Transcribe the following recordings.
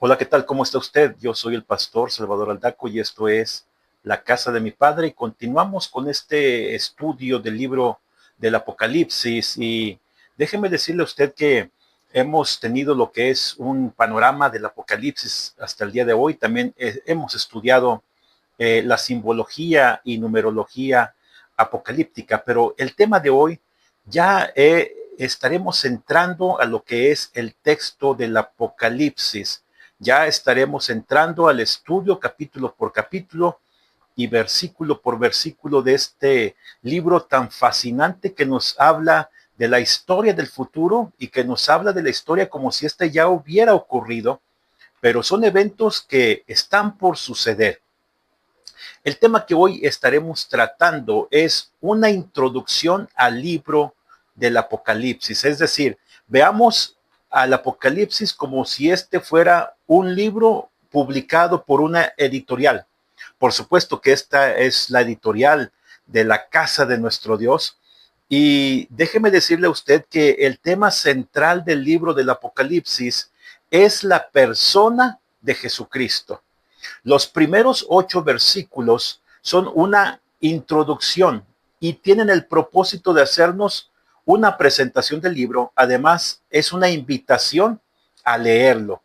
Hola, ¿qué tal? ¿Cómo está usted? Yo soy el pastor Salvador Aldaco y esto es La Casa de mi Padre y continuamos con este estudio del libro del Apocalipsis y déjeme decirle a usted que hemos tenido lo que es un panorama del Apocalipsis hasta el día de hoy. También hemos estudiado la simbología y numerología apocalíptica, pero el tema de hoy ya estaremos entrando a lo que es el texto del Apocalipsis. Ya estaremos entrando al estudio capítulo por capítulo y versículo por versículo de este libro tan fascinante que nos habla de la historia del futuro y que nos habla de la historia como si ésta ya hubiera ocurrido, pero son eventos que están por suceder. El tema que hoy estaremos tratando es una introducción al libro del Apocalipsis, es decir, veamos al Apocalipsis como si este fuera un libro publicado por una editorial. Por supuesto que esta es la editorial de la casa de nuestro Dios. Y déjeme decirle a usted que el tema central del libro del Apocalipsis es la persona de Jesucristo. Los primeros 8 versículos son una introducción y tienen el propósito de hacernos una presentación del libro. Además, es una invitación a leerlo.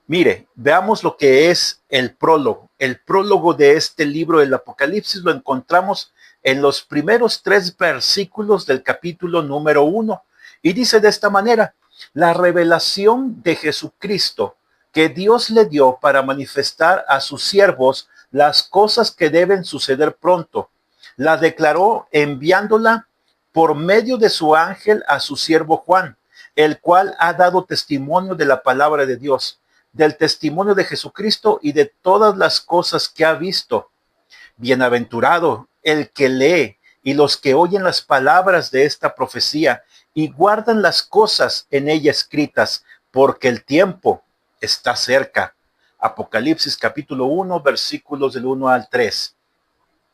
Mire, veamos lo que es el prólogo. El prólogo de este libro del Apocalipsis lo encontramos en los primeros 3 versículos del capítulo número 1. Y dice de esta manera: la revelación de Jesucristo que Dios le dio para manifestar a sus siervos las cosas que deben suceder pronto. La declaró enviándola por medio de su ángel a su siervo Juan, el cual ha dado testimonio de la palabra de Dios, del testimonio de Jesucristo y de todas las cosas que ha visto. Bienaventurado el que lee y los que oyen las palabras de esta profecía y guardan las cosas en ella escritas, porque el tiempo está cerca. Apocalipsis capítulo 1, versículos del 1 al 3.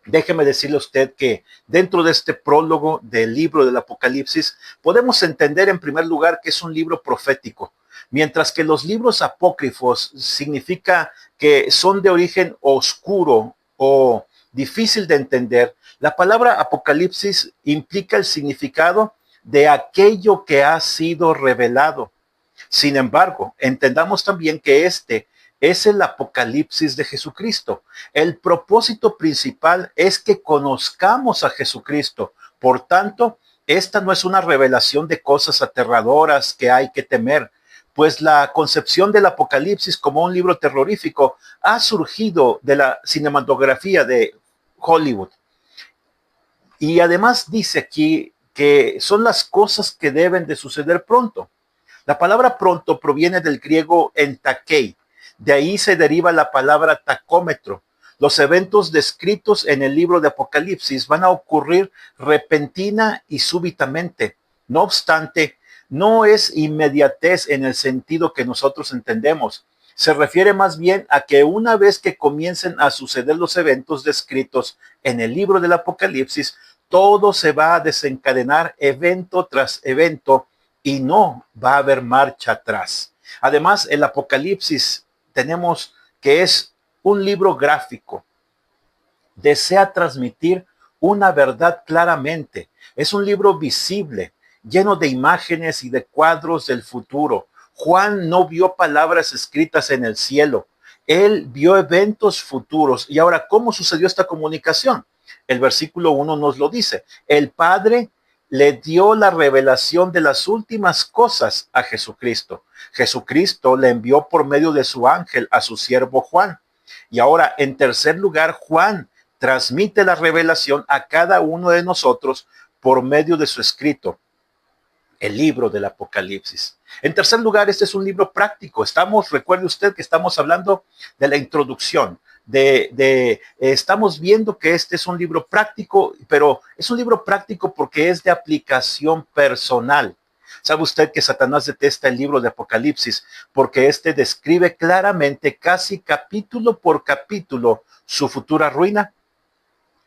Déjeme decirle a usted que dentro de este prólogo del libro del Apocalipsis podemos entender en primer lugar que es un libro profético, mientras que los libros apócrifos significa que son de origen oscuro o difícil de entender. La palabra Apocalipsis implica el significado de aquello que ha sido revelado. Sin embargo, entendamos también que este es el Apocalipsis de Jesucristo. El propósito principal es que conozcamos a Jesucristo. Por tanto, esta no es una revelación de cosas aterradoras que hay que temer, pues la concepción del Apocalipsis como un libro terrorífico ha surgido de la cinematografía de Hollywood. Y además dice aquí que son las cosas que deben de suceder pronto. La palabra pronto proviene del griego entakei. De ahí se deriva la palabra tacómetro. Los eventos descritos en el libro de Apocalipsis van a ocurrir repentina y súbitamente. No obstante, no es inmediatez en el sentido que nosotros entendemos. Se refiere más bien a que una vez que comiencen a suceder los eventos descritos en el libro del Apocalipsis, todo se va a desencadenar evento tras evento y no va a haber marcha atrás. Además, el Apocalipsis tenemos que es un libro gráfico. Desea transmitir una verdad claramente. Es un libro visible, lleno de imágenes y de cuadros del futuro. Juan no vio palabras escritas en el cielo. Él vio eventos futuros. Y ahora, ¿cómo sucedió esta comunicación? El versículo 1 nos lo dice. El Padre le dio la revelación de las últimas cosas a Jesucristo. Jesucristo le envió por medio de su ángel a su siervo Juan. Y ahora, en tercer lugar, Juan transmite la revelación a cada uno de nosotros por medio de su escrito, el libro del Apocalipsis. En tercer lugar, este es un libro práctico. Recuerde usted que estamos hablando de la introducción, estamos viendo que este es un libro práctico, pero es un libro práctico porque es de aplicación personal. ¿Sabe usted que Satanás detesta el libro de Apocalipsis? Porque este describe claramente, casi capítulo por capítulo, su futura ruina.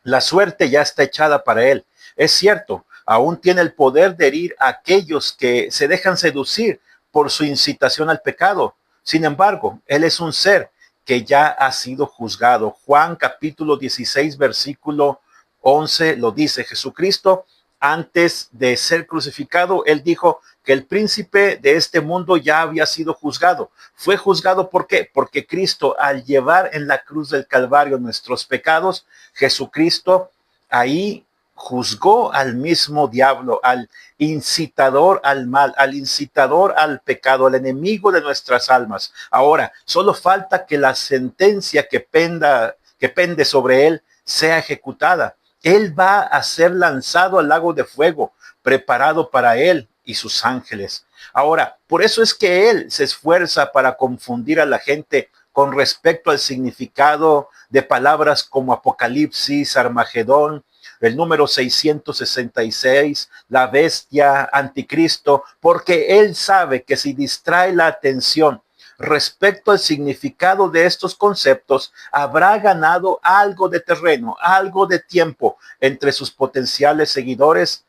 La suerte ya está echada para él. Es cierto, aún tiene el poder de herir a aquellos que se dejan seducir por su incitación al pecado, Sin embargo, Él es un ser que ya ha sido juzgado. Juan capítulo 16, versículo 11 lo dice. Jesucristo, antes de ser crucificado, Él dijo que el príncipe de este mundo ya había sido juzgado. Fue juzgado, ¿por qué? Porque Cristo, al llevar en la cruz del Calvario nuestros pecados, Jesucristo ahí juzgó al mismo diablo, al incitador al mal, al incitador al pecado, al enemigo de nuestras almas. Ahora, solo falta que la sentencia que pende sobre él sea ejecutada. Él va a ser lanzado al lago de fuego, preparado para él y sus ángeles. Ahora, por eso es que él se esfuerza para confundir a la gente con respecto al significado de palabras como Apocalipsis, Armagedón, el número 666, la bestia, anticristo, porque él sabe que si distrae la atención respecto al significado de estos conceptos, habrá ganado algo de terreno, algo de tiempo entre sus potenciales seguidores.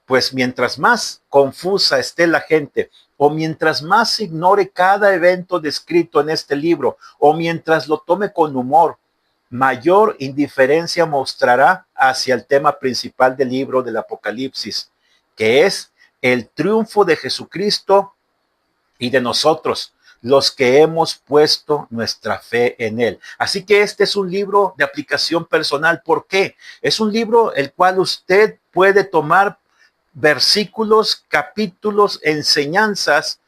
Pues mientras más confusa esté la gente, o mientras más ignore cada evento descrito en este libro, o mientras lo tome con humor, mayor indiferencia mostrará hacia el tema principal del libro del Apocalipsis, que es el triunfo de Jesucristo y de nosotros, los que hemos puesto nuestra fe en él. Así que este es un libro de aplicación personal. ¿Por qué? Es un libro el cual usted puede tomar versículos, capítulos, enseñanzas,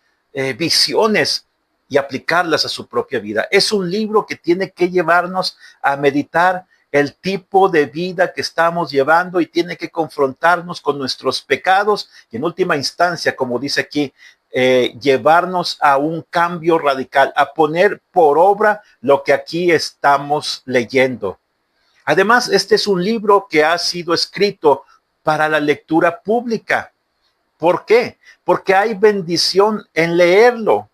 visiones y aplicarlas a su propia vida. Es un libro que tiene que llevarnos a meditar el tipo de vida que estamos llevando y tiene que confrontarnos con nuestros pecados y en última instancia, como dice aquí, llevarnos a un cambio radical, a poner por obra lo que aquí estamos leyendo. Además, este es un libro que ha sido escrito para la lectura pública. ¿Por qué? Porque hay bendición en leerlo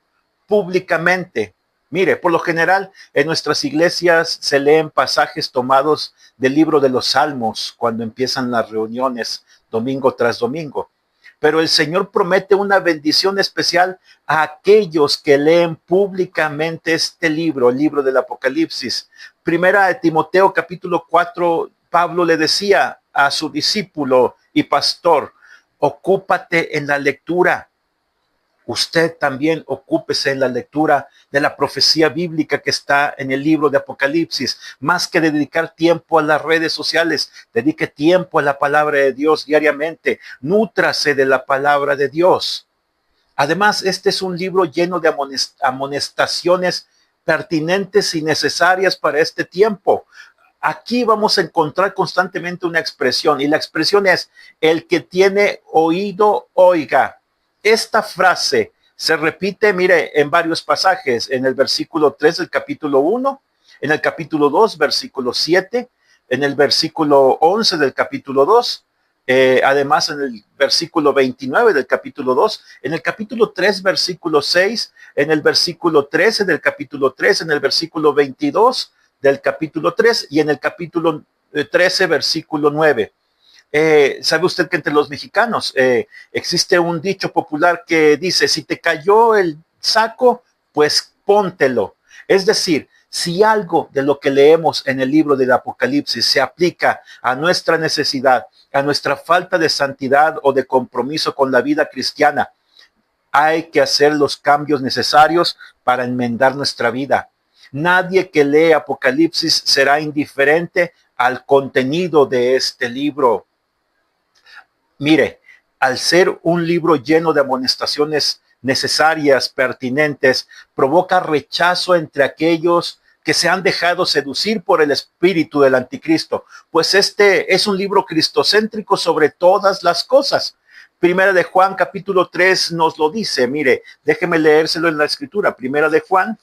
públicamente. Mire, por lo general en nuestras iglesias se leen pasajes tomados del libro de los Salmos cuando empiezan las reuniones domingo tras domingo. Pero el Señor promete una bendición especial a aquellos que leen públicamente este libro, el libro del Apocalipsis. Primera de Timoteo capítulo 4, Pablo le decía a su discípulo y pastor, ocúpate en la lectura. Usted también ocúpese en la lectura de la profecía bíblica que está en el libro de Apocalipsis. Más que dedicar tiempo a las redes sociales, dedique tiempo a la palabra de Dios diariamente. Nútrase de la palabra de Dios. Además, este es un libro lleno de amonestaciones pertinentes y necesarias para este tiempo. Aquí vamos a encontrar constantemente una expresión y la expresión es: el que tiene oído, oiga. Esta frase se repite, mire, en varios pasajes, en el versículo 3 del capítulo 1, en el capítulo 2, versículo 7, en el versículo 11 del capítulo 2, además en el versículo 29 del capítulo 2, en el capítulo 3, versículo 6, en el versículo 13 del capítulo 3, en el versículo 22 del capítulo 3 y en el capítulo 13, versículo 9. ¿Sabe usted que entre los mexicanos existe un dicho popular que dice, si te cayó el saco, pues póntelo? Es decir, si algo de lo que leemos en el libro del Apocalipsis se aplica a nuestra necesidad, a nuestra falta de santidad o de compromiso con la vida cristiana, hay que hacer los cambios necesarios para enmendar nuestra vida. Nadie que lee Apocalipsis será indiferente al contenido de este libro. Mire, al ser un libro lleno de amonestaciones necesarias, pertinentes, provoca rechazo entre aquellos que se han dejado seducir por el espíritu del anticristo, pues este es un libro cristocéntrico sobre todas las cosas. Primera de Juan capítulo 3 nos lo dice, mire, déjeme leérselo en la escritura. Primera de Juan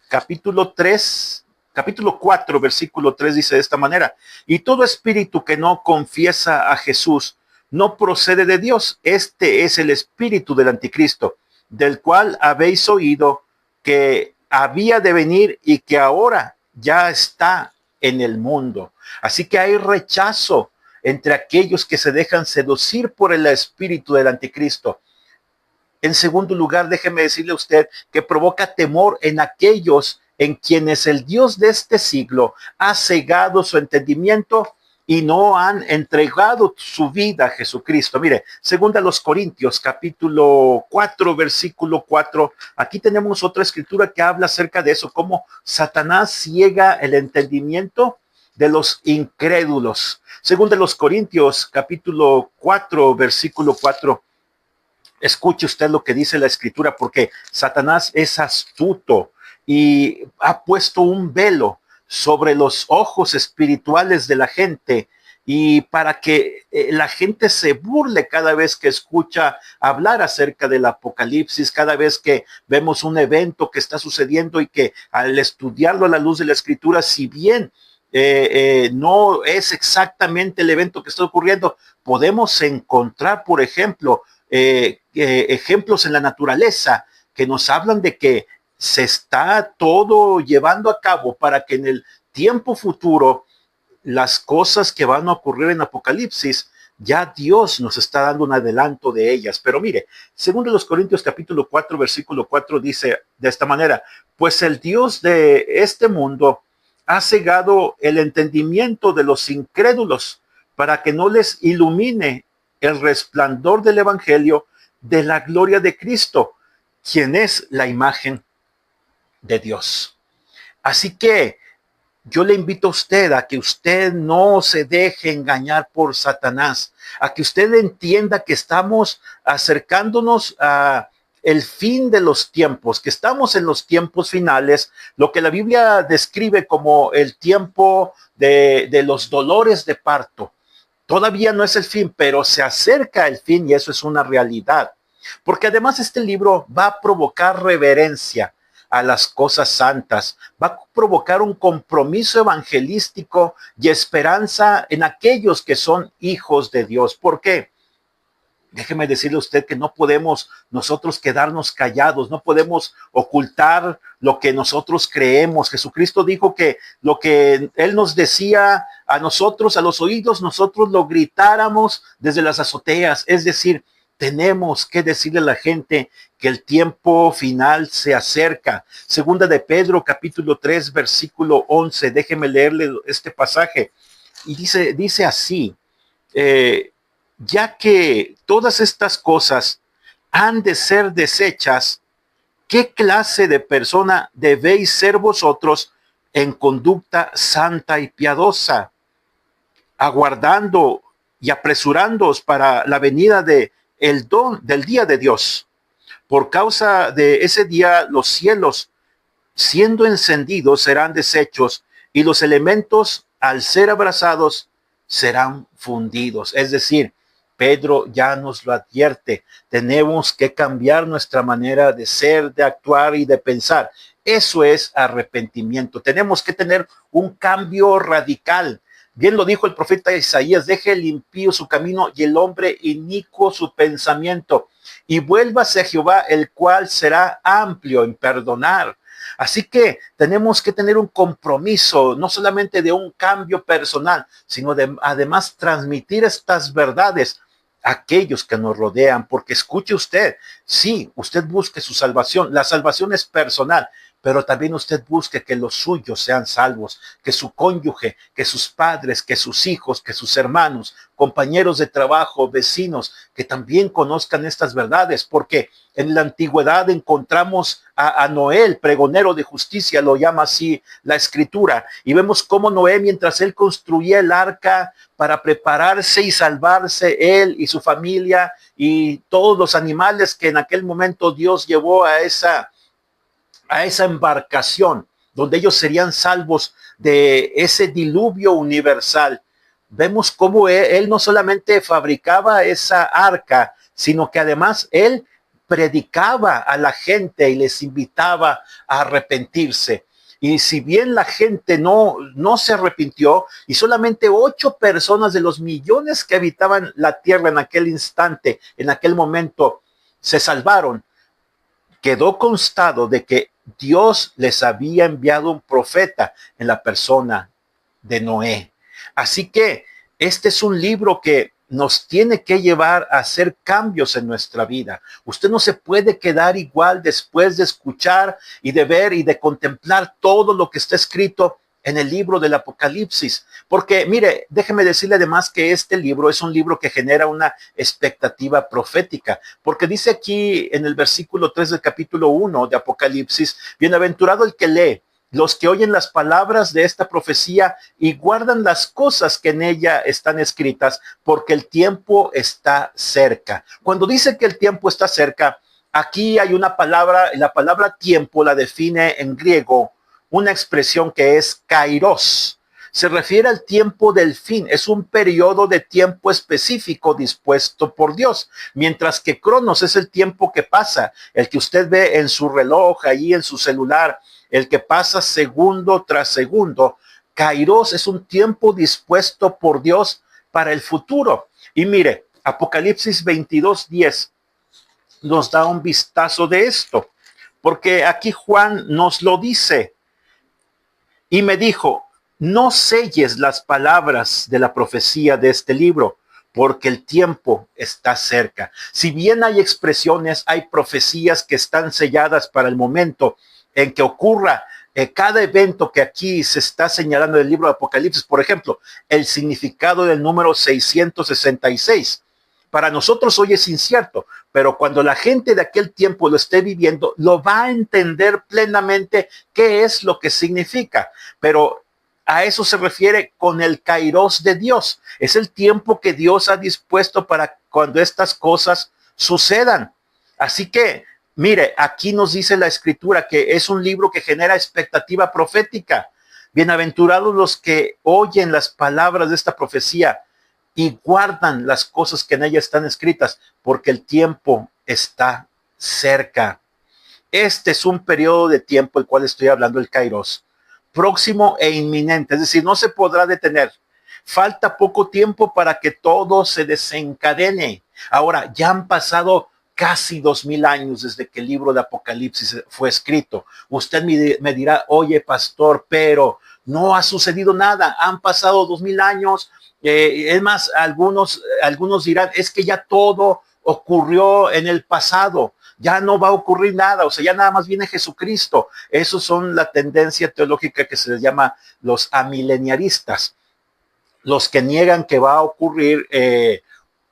capítulo 3, capítulo 4, versículo 3 dice de esta manera: y todo espíritu que no confiesa a Jesús no procede de Dios. Este es el espíritu del anticristo, del cual habéis oído que había de venir y que ahora ya está en el mundo. Así que hay rechazo entre aquellos que se dejan seducir por el espíritu del anticristo. En segundo lugar, déjeme decirle a usted que provoca temor en aquellos en quienes el Dios de este siglo ha cegado su entendimiento y no han entregado su vida a Jesucristo. Mire, segunda a los Corintios, capítulo 4, versículo 4. Aquí tenemos otra escritura que habla acerca de eso, cómo Satanás ciega el entendimiento de los incrédulos. Segunda a los Corintios, capítulo 4, versículo 4. Escuche usted lo que dice la escritura, porque Satanás es astuto y ha puesto un velo sobre los ojos espirituales de la gente, y para que la gente se burle cada vez que escucha hablar acerca del Apocalipsis, cada vez que vemos un evento que está sucediendo y que al estudiarlo a la luz de la escritura, si bien no es exactamente el evento que está ocurriendo, podemos encontrar, por ejemplo, ejemplos en la naturaleza que nos hablan de que se está todo llevando a cabo para que en el tiempo futuro las cosas que van a ocurrir en Apocalipsis, ya Dios nos está dando un adelanto de ellas. Pero mire, segundo los Corintios capítulo 4, versículo 4 dice de esta manera: pues el Dios de este mundo ha cegado el entendimiento de los incrédulos para que no les ilumine el resplandor del evangelio de la gloria de Cristo, quien es la imagen de Dios. Así que yo le invito a usted a que usted no se deje engañar por Satanás, a que usted entienda que estamos acercándonos a el fin de los tiempos, que estamos en los tiempos finales, lo que la Biblia describe como el tiempo de los dolores de parto. Todavía no es el fin, pero se acerca el fin, y eso es una realidad. Porque además este libro va a provocar reverencia a las cosas santas, va a provocar un compromiso evangelístico y esperanza en aquellos que son hijos de Dios. ¿Por qué? Déjeme decirle a usted que no podemos nosotros quedarnos callados, no podemos ocultar lo que nosotros creemos. Jesucristo dijo que lo que Él nos decía a nosotros, a los oídos, nosotros lo gritáramos desde las azoteas. Es decir, tenemos que decirle a la gente que el tiempo final se acerca. Segunda de Pedro, capítulo 3, versículo 11. Déjeme leerle este pasaje. Y dice así: ya que todas estas cosas han de ser desechas, ¿qué clase de persona debéis ser vosotros en conducta santa y piadosa, aguardando y apresurándoos para la venida del día de Dios? Por causa de ese día los cielos, siendo encendidos, serán deshechos, y los elementos, al ser abrasados, serán fundidos. Es decir, Pedro ya nos lo advierte, tenemos que cambiar nuestra manera de ser, de actuar y de pensar. Eso es arrepentimiento. Tenemos que tener un cambio radical. Bien lo dijo el profeta Isaías: deje el impío su camino y el hombre inicuo su pensamiento, y vuélvase a Jehová, el cual será amplio en perdonar. Así que tenemos que tener un compromiso, no solamente de un cambio personal, sino de además transmitir estas verdades a aquellos que nos rodean. Porque escuche usted, sí, usted busque su salvación, la salvación es personal, pero también usted busque que los suyos sean salvos, que su cónyuge, que sus padres, que sus hijos, que sus hermanos, compañeros de trabajo, vecinos, que también conozcan estas verdades. Porque en la antigüedad encontramos a Noé, el pregonero de justicia, lo llama así la escritura, y vemos cómo Noé, mientras él construía el arca para prepararse y salvarse él y su familia y todos los animales que en aquel momento Dios llevó a esa embarcación, donde ellos serían salvos de ese diluvio universal, vemos cómo él no solamente fabricaba esa arca, sino que además él predicaba a la gente y les invitaba a arrepentirse. Y si bien la gente no se arrepintió, y solamente 8 personas de los millones que habitaban la tierra en aquel instante, en aquel momento, se salvaron, quedó constado de que Dios les había enviado un profeta en la persona de Noé. Así que este es un libro que nos tiene que llevar a hacer cambios en nuestra vida. Usted no se puede quedar igual después de escuchar y de ver y de contemplar todo lo que está escrito en el libro del Apocalipsis. Porque, mire, déjeme decirle además que este libro es un libro que genera una expectativa profética. Porque dice aquí en el versículo 3 del capítulo 1 de Apocalipsis, bienaventurado el que lee, los que oyen las palabras de esta profecía y guardan las cosas que en ella están escritas, porque el tiempo está cerca. Cuando dice que el tiempo está cerca, aquí hay una palabra, la palabra tiempo la define en griego una expresión que es kairos. Se refiere al tiempo del fin, es un periodo de tiempo específico dispuesto por Dios, mientras que cronos es el tiempo que pasa, el que usted ve en su reloj, ahí en su celular, el que pasa segundo tras segundo. Kairos es un tiempo dispuesto por Dios para el futuro. Y mire, Apocalipsis 22:10 nos da un vistazo de esto, porque aquí Juan nos lo dice. Y me dijo, no selles las palabras de la profecía de este libro, porque el tiempo está cerca. Si bien hay expresiones, hay profecías que están selladas para el momento en que ocurra cada evento que aquí se está señalando en el libro de Apocalipsis. Por ejemplo, el significado del número 666. Para nosotros hoy es incierto, pero cuando la gente de aquel tiempo lo esté viviendo, lo va a entender plenamente qué es lo que significa. Pero a eso se refiere con el kairos de Dios. Es el tiempo que Dios ha dispuesto para cuando estas cosas sucedan. Así que, mire, aquí nos dice la Escritura que es un libro que genera expectativa profética. Bienaventurados los que oyen las palabras de esta profecía y guardan las cosas que en ella están escritas, porque el tiempo está cerca. Este es un periodo de tiempo el cual estoy hablando, el kairos, próximo e inminente, es decir, no se podrá detener. Falta poco tiempo para que todo se desencadene. Ahora, ya han pasado casi 2000 años desde que el libro de Apocalipsis fue escrito. Usted me dirá, oye, pastor, pero no ha sucedido nada. Han pasado 2000 años. Es más, algunos dirán, es que ya todo ocurrió en el pasado, ya no va a ocurrir nada, o sea, ya nada más viene Jesucristo. Esos son la tendencia teológica que se les llama los amileniaristas, los que niegan que va a ocurrir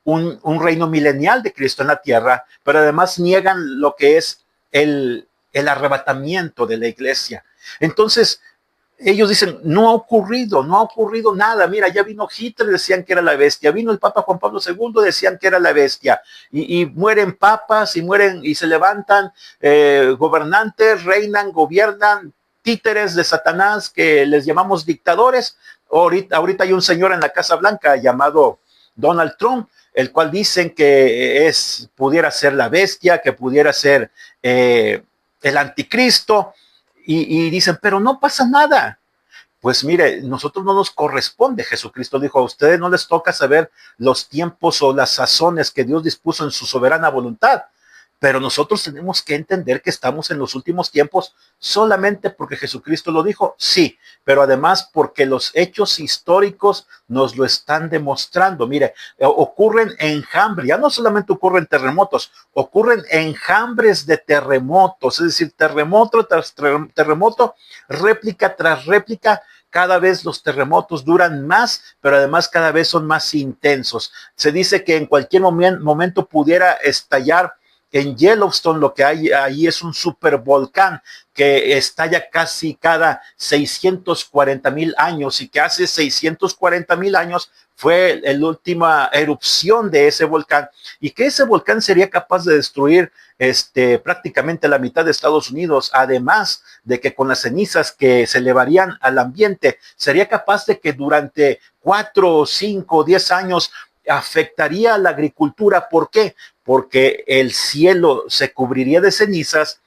un reino milenial de Cristo en la tierra, pero además niegan lo que es el arrebatamiento de la iglesia. Entonces, ellos dicen, no ha ocurrido nada. Mira, ya vino Hitler, decían que era la bestia. Vino el Papa Juan Pablo II, decían que era la bestia. Y mueren papas, y mueren, y se levantan gobernantes, reinan, gobiernan, títeres de Satanás que les llamamos dictadores. Ahorita hay un señor en la Casa Blanca llamado Donald Trump, el cual dicen que pudiera ser la bestia, que pudiera ser el anticristo. Y dicen, pero no pasa nada. Pues mire, nosotros no nos corresponde. Jesucristo dijo, a ustedes no les toca saber los tiempos o las sazones que Dios dispuso en su soberana voluntad. Pero nosotros tenemos que entender que estamos en los últimos tiempos solamente porque Jesucristo lo dijo, sí, pero además porque los hechos históricos nos lo están demostrando. Mire, ocurren enjambres, ya no solamente ocurren terremotos, ocurren enjambres de terremotos, es decir, terremoto tras terremoto, réplica tras réplica. Cada vez los terremotos duran más, pero además cada vez son más intensos. Se dice que en cualquier momento pudiera estallar en Yellowstone. Lo que hay ahí es un supervolcán que estalla casi cada 640,000 años, y que hace 640,000 años fue la última erupción de ese volcán, y que ese volcán sería capaz de destruir prácticamente la mitad de Estados Unidos, además de que con las cenizas que se elevarían al ambiente, sería capaz de que durante 4, 5, 10 años afectaría a la agricultura. ¿Por qué? Porque el cielo se cubriría de cenizas,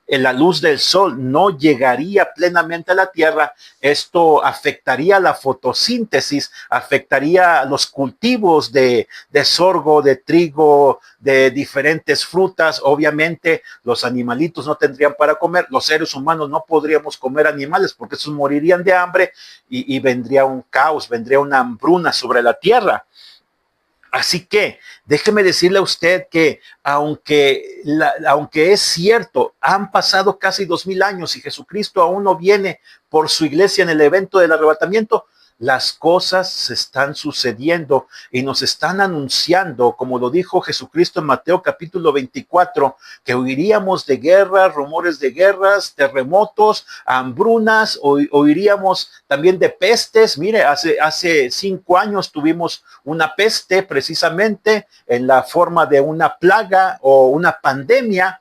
la luz del sol no llegaría plenamente a la tierra. Esto afectaría la fotosíntesis, afectaría los cultivos de sorgo, de trigo, de diferentes frutas. Obviamente los animalitos no tendrían para comer, los seres humanos no podríamos comer animales porque esos morirían de hambre, y vendría un caos, vendría una hambruna sobre la tierra. Así que déjeme decirle a usted que aunque es cierto, han pasado casi 2000 años y Jesucristo aún no viene por su iglesia en el evento del arrebatamiento, las cosas se están sucediendo y nos están anunciando, como lo dijo Jesucristo en Mateo capítulo 24, que huiríamos de guerras, rumores de guerras, terremotos, hambrunas, oiríamos también de pestes. Mire, hace 5 años tuvimos una peste precisamente en la forma de una plaga o una pandemia,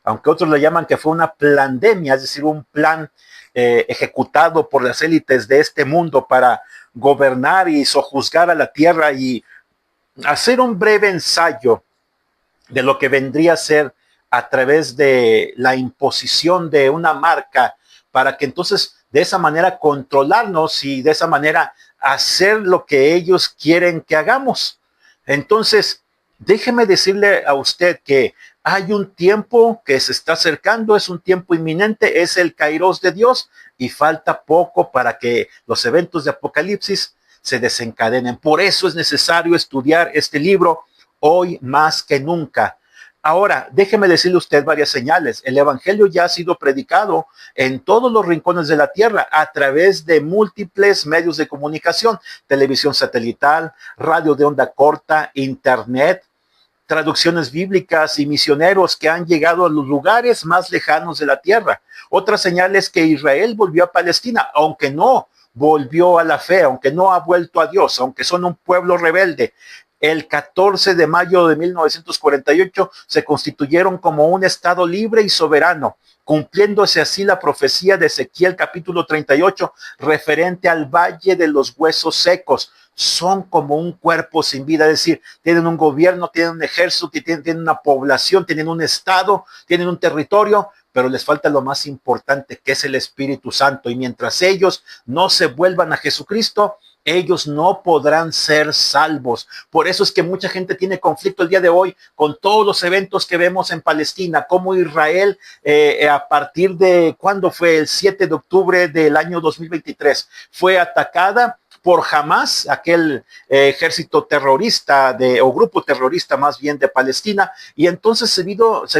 aunque otros le llaman que fue una plandemia, es decir, un plan ejecutado por las élites de este mundo para gobernar y sojuzgar a la tierra y hacer un breve ensayo de lo que vendría a ser a través de la imposición de una marca para que entonces de esa manera controlarnos y de esa manera hacer lo que ellos quieren que hagamos. Entonces, déjeme decirle a usted que hay un tiempo que se está acercando, es un tiempo inminente, es el Kairos de Dios y falta poco para que los eventos de Apocalipsis se desencadenen. Por eso es necesario estudiar este libro hoy más que nunca. Ahora, déjeme decirle a usted varias señales. El evangelio ya ha sido predicado en todos los rincones de la tierra a través de múltiples medios de comunicación, televisión satelital, radio de onda corta, internet, traducciones bíblicas y misioneros que han llegado a los lugares más lejanos de la tierra. Otra señal es que Israel volvió a Palestina, aunque no volvió a la fe, aunque no ha vuelto a Dios, aunque son un pueblo rebelde. El 14 de mayo de 1948 se constituyeron como un estado libre y soberano, cumpliéndose así la profecía de Ezequiel capítulo 38 referente al valle de los huesos secos. Son como un cuerpo sin vida, es decir, tienen un gobierno, tienen un ejército, tienen una población, tienen un estado, tienen un territorio, pero les falta lo más importante, que es el Espíritu Santo. Y mientras ellos no se vuelvan a Jesucristo, ellos no podrán ser salvos. Por eso es que mucha gente tiene conflicto el día de hoy con todos los eventos que vemos en Palestina, como Israel a partir de, ¿cuándo fue? El 7 de octubre del año 2023, fue atacada por Hamas, aquel ejército terrorista o grupo terrorista más bien de Palestina, y entonces se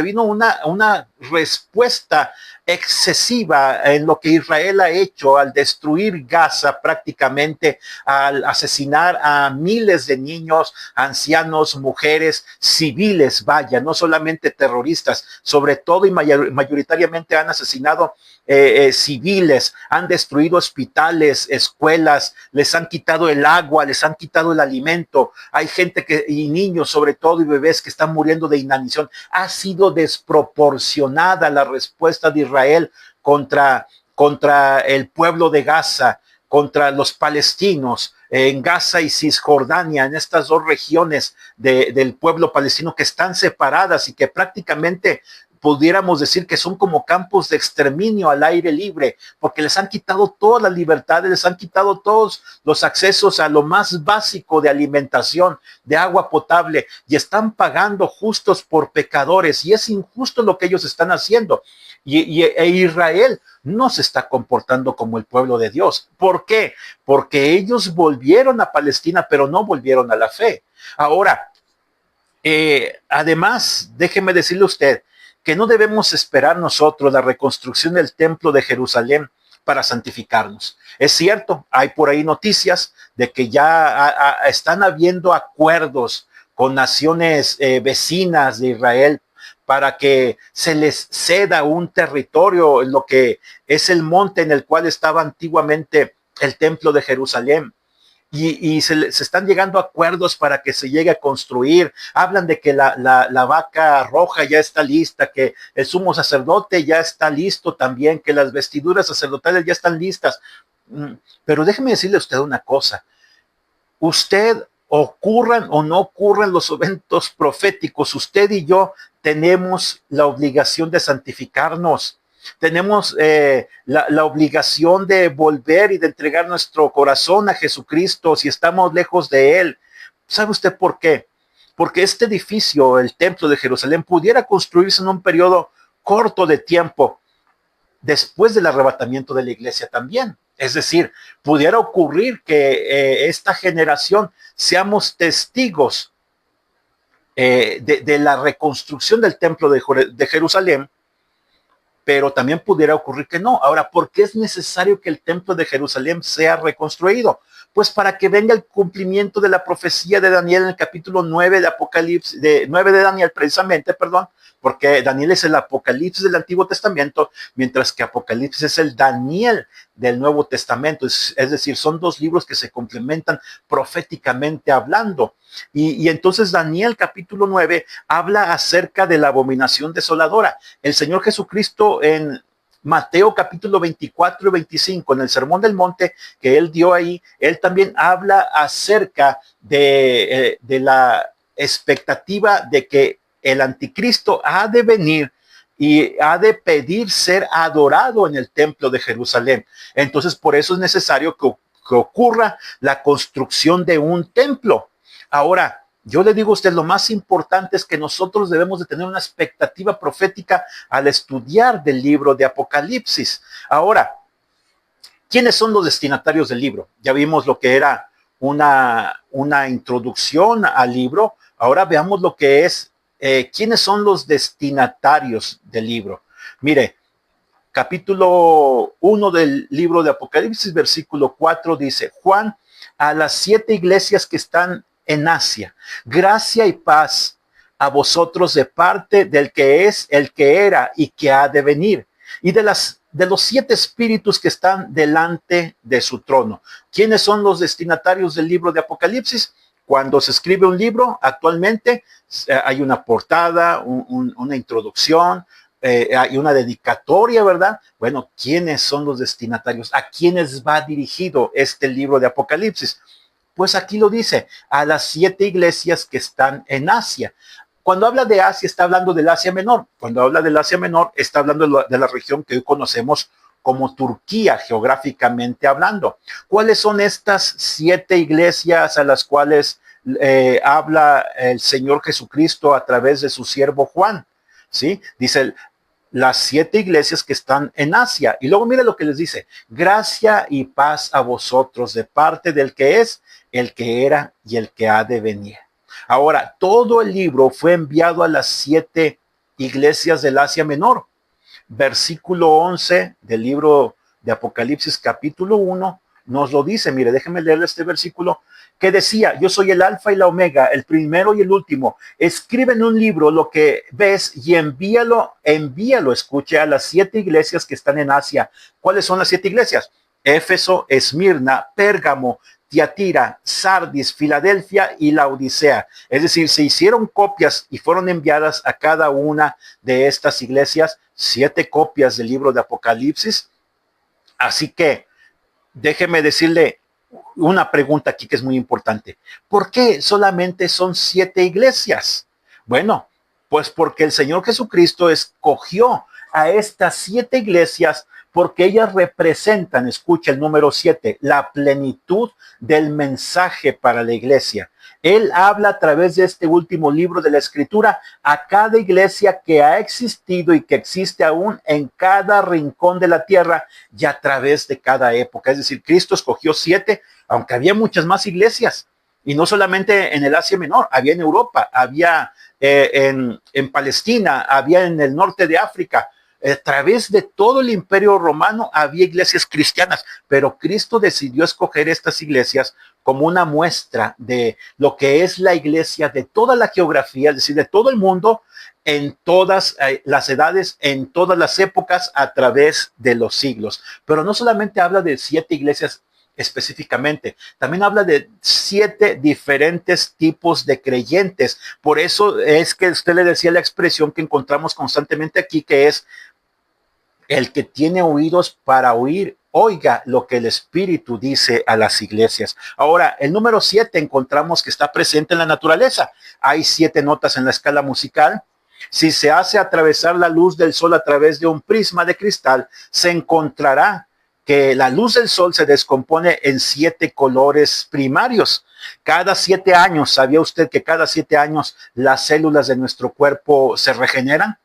vino una respuesta excesiva en lo que Israel ha hecho al destruir Gaza prácticamente, al asesinar a miles de niños, ancianos, mujeres, civiles, vaya, no solamente terroristas, sobre todo y mayoritariamente han asesinado civiles, han destruido hospitales, escuelas, les han quitado el agua, les han quitado el alimento. Hay gente y niños sobre todo y bebés que están muriendo de inanición. Ha sido desproporcionada la respuesta de Israel contra el pueblo de Gaza, contra los palestinos en Gaza y Cisjordania, en estas dos regiones del pueblo palestino que están separadas y que prácticamente pudiéramos decir que son como campos de exterminio al aire libre, porque les han quitado todas las libertades, les han quitado todos los accesos a lo más básico de alimentación, de agua potable, y están pagando justos por pecadores, y es injusto lo que ellos están haciendo. E Israel no se está comportando como el pueblo de Dios. ¿Por qué? Porque ellos volvieron a Palestina, pero no volvieron a la fe. Ahora, además, déjeme decirle a usted que no debemos esperar nosotros la reconstrucción del templo de Jerusalén para santificarnos. Es cierto, hay por ahí noticias de que ya están habiendo acuerdos con naciones vecinas de Israel para que se les ceda un territorio en lo que es el monte en el cual estaba antiguamente el templo de Jerusalén. Y se están llegando a acuerdos para que se llegue a construir. Hablan de que la vaca roja ya está lista, que el sumo sacerdote ya está listo también, que las vestiduras sacerdotales ya están listas. Pero déjeme decirle a usted una cosa. Usted, ocurran o no ocurran los eventos proféticos, usted y yo tenemos la obligación de santificarnos. Tenemos la obligación de volver y de entregar nuestro corazón a Jesucristo si estamos lejos de Él. ¿Sabe usted por qué? Porque este edificio, el templo de Jerusalén, pudiera construirse en un periodo corto de tiempo, después del arrebatamiento de la iglesia también. Es decir, pudiera ocurrir que esta generación seamos testigos de la reconstrucción del templo de Jerusalén, pero también pudiera ocurrir que no. Ahora, ¿por qué es necesario que el templo de Jerusalén sea reconstruido? Pues para que venga el cumplimiento de la profecía de Daniel en el capítulo 9 de Apocalipsis, de 9 de Daniel precisamente, perdón, porque Daniel es el Apocalipsis del Antiguo Testamento, mientras que Apocalipsis es el Daniel del Nuevo Testamento. Es decir, son dos libros que se complementan proféticamente hablando. Y entonces Daniel capítulo 9 habla acerca de la abominación desoladora. El Señor Jesucristo en Mateo capítulo 24 y 25, en el Sermón del Monte que él dio ahí, él también habla acerca de la expectativa de que el anticristo ha de venir y ha de pedir ser adorado en el templo de Jerusalén. Entonces, por eso es necesario que ocurra la construcción de un templo. Ahora, yo le digo a usted, lo más importante es que nosotros debemos de tener una expectativa profética al estudiar del libro de Apocalipsis. Ahora, ¿quiénes son los destinatarios del libro? Ya vimos lo que era una introducción al libro. Ahora veamos lo que es, ¿quiénes son los destinatarios del libro? Mire, capítulo 1 del libro de Apocalipsis, versículo 4 dice, Juan, a las 7 iglesias que están en Asia, gracia y paz a vosotros de parte del que es, el que era y que ha de venir, y de los 7 espíritus que están delante de su trono. ¿Quiénes son los destinatarios del libro de Apocalipsis? Cuando se escribe un libro, actualmente hay una portada, una introducción, hay una dedicatoria, ¿verdad? Bueno, ¿quiénes son los destinatarios? ¿A quiénes va dirigido este libro de Apocalipsis? Pues aquí lo dice, a las 7 iglesias que están en Asia. Cuando habla de Asia, está hablando del Asia Menor. Cuando habla del Asia Menor, está hablando de la región que hoy conocemos como Turquía, geográficamente hablando. ¿Cuáles son estas 7 iglesias a las cuales habla el Señor Jesucristo a través de su siervo Juan? ¿Sí? Dice, las 7 iglesias que están en Asia. Y luego mire lo que les dice, gracia y paz a vosotros de parte del que es, el que era y el que ha de venir. Ahora, todo el libro fue enviado a las 7 iglesias del Asia Menor. Versículo 11 del libro de Apocalipsis capítulo 1 nos lo dice. Mire, déjenme leer este versículo que decía, yo soy el alfa y la omega, el primero y el último. Escribe en un libro lo que ves y envíalo, escuche, a las 7 iglesias que están en Asia. ¿Cuáles son las 7 iglesias? Éfeso, Esmirna, Pérgamo, Tiatira, Sardis, Filadelfia y la Odisea. Es decir, se hicieron copias y fueron enviadas a cada una de estas iglesias 7 copias del libro de Apocalipsis. Así que déjeme decirle una pregunta aquí que es muy importante. ¿Por qué solamente son 7 iglesias? Bueno, pues porque el Señor Jesucristo escogió a estas 7 iglesias porque ellas representan, escucha el número 7, la plenitud del mensaje para la iglesia. Él habla a través de este último libro de la Escritura a cada iglesia que ha existido y que existe aún en cada rincón de la tierra y a través de cada época. Es decir, Cristo escogió 7, aunque había muchas más iglesias. Y no solamente en el Asia Menor, había en Europa, había en Palestina, había en el norte de África. A través de todo el imperio romano había iglesias cristianas, pero Cristo decidió escoger estas iglesias como una muestra de lo que es la iglesia de toda la geografía, es decir, de todo el mundo, en todas las edades, en todas las épocas, a través de los siglos. Pero no solamente habla de 7 iglesias específicamente, también habla de 7 diferentes tipos de creyentes. Por eso es que usted le decía la expresión que encontramos constantemente aquí, que es el que tiene oídos para oír, oiga lo que el Espíritu dice a las iglesias. Ahora, el número 7 encontramos que está presente en la naturaleza. Hay 7 notas en la escala musical. Si se hace atravesar la luz del sol a través de un prisma de cristal, se encontrará que la luz del sol se descompone en 7 colores primarios. Cada 7 años, ¿sabía usted que cada 7 años las células de nuestro cuerpo se regeneran?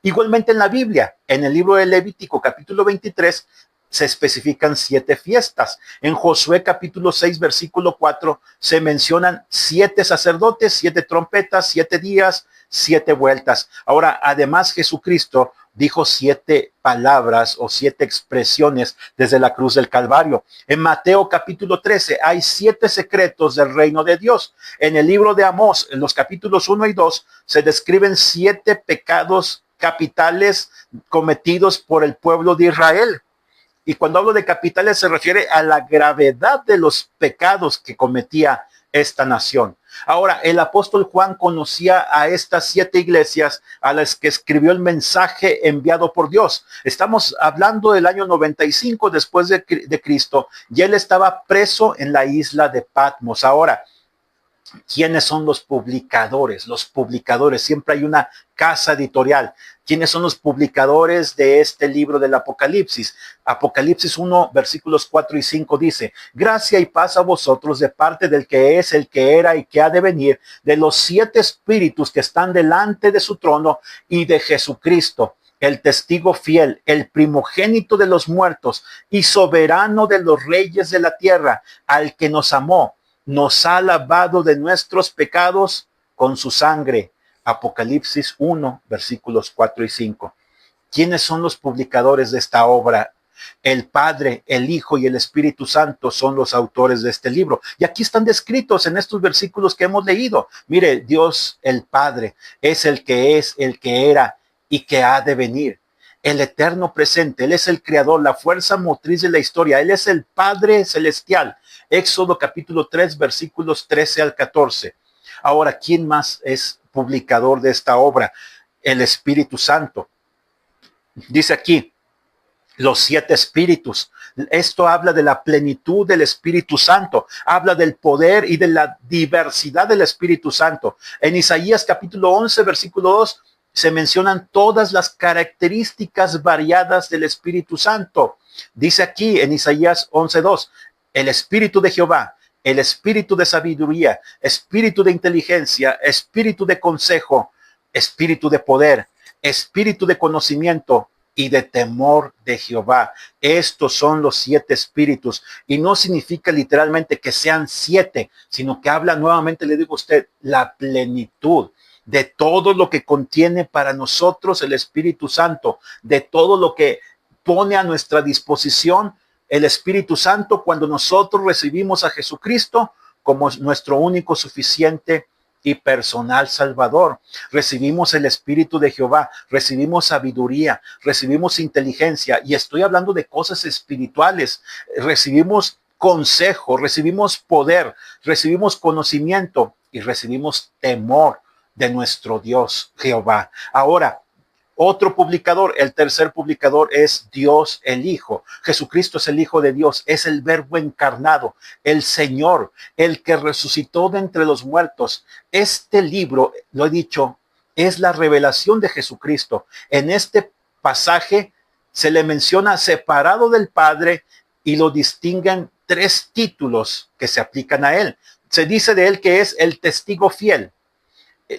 Igualmente en la Biblia, en el libro de Levítico, capítulo 23, se especifican 7 fiestas. En Josué capítulo 6, versículo 4, se mencionan 7 sacerdotes, 7 trompetas, 7 días, 7 vueltas. Ahora, además Jesucristo dijo 7 palabras o 7 expresiones desde la cruz del Calvario. En Mateo capítulo 13 hay 7 secretos del reino de Dios. En el libro de Amós, en los capítulos 1 y 2, se describen 7 pecados capitales cometidos por el pueblo de Israel. Y cuando hablo de capitales se refiere a la gravedad de los pecados que cometía esta nación. Ahora, el apóstol Juan conocía a estas 7 iglesias a las que escribió el mensaje enviado por Dios. Estamos hablando del año 95 después de Cristo, y él estaba preso en la isla de Patmos. Ahora, ¿quiénes son los publicadores? Los publicadores, siempre hay una casa editorial. ¿Quiénes son los publicadores de este libro del Apocalipsis? Apocalipsis 1, versículos 4 y 5 dice: gracia y paz a vosotros de parte del que es, el que era y que ha de venir, de los 7 espíritus que están delante de su trono y de Jesucristo, el testigo fiel, el primogénito de los muertos y soberano de los reyes de la tierra, al que nos amó, nos ha lavado de nuestros pecados con su sangre. Apocalipsis 1, versículos 4 y 5. ¿Quiénes son los publicadores de esta obra? El Padre, el Hijo y el Espíritu Santo son los autores de este libro. Y aquí están descritos en estos versículos que hemos leído. Mire, Dios el Padre es, el que era y que ha de venir. El eterno presente, Él es el creador, la fuerza motriz de la historia. Él es el Padre celestial. Éxodo capítulo 3, versículos 13 al 14. Ahora, ¿quién más es publicador de esta obra? El Espíritu Santo. Dice aquí, los 7 espíritus. Esto habla de la plenitud del Espíritu Santo. Habla del poder y de la diversidad del Espíritu Santo. En Isaías capítulo 11, versículo 2, se mencionan todas las características variadas del Espíritu Santo. Dice aquí en Isaías 11:2, el Espíritu de Jehová, el Espíritu de sabiduría, Espíritu de inteligencia, Espíritu de consejo, Espíritu de poder, Espíritu de conocimiento y de temor de Jehová. Estos son los 7 espíritus, y no significa literalmente que sean 7, sino que habla nuevamente, le digo a usted, la plenitud de todo lo que contiene para nosotros el Espíritu Santo, de todo lo que pone a nuestra disposición el Espíritu Santo cuando nosotros recibimos a Jesucristo como nuestro único, suficiente y personal Salvador. Recibimos el Espíritu de Jehová, recibimos sabiduría, recibimos inteligencia, y estoy hablando de cosas espirituales. Recibimos consejo, recibimos poder, recibimos conocimiento y recibimos temor de nuestro Dios Jehová. Ahora, otro publicador, el tercer publicador, es Dios el Hijo. Jesucristo es el Hijo de Dios, es el Verbo encarnado, el Señor, el que resucitó de entre los muertos. Este libro, lo he dicho, es la revelación de Jesucristo. En este pasaje se le menciona separado del Padre y lo distinguen 3 títulos que se aplican a él. Se dice de él que es el testigo fiel.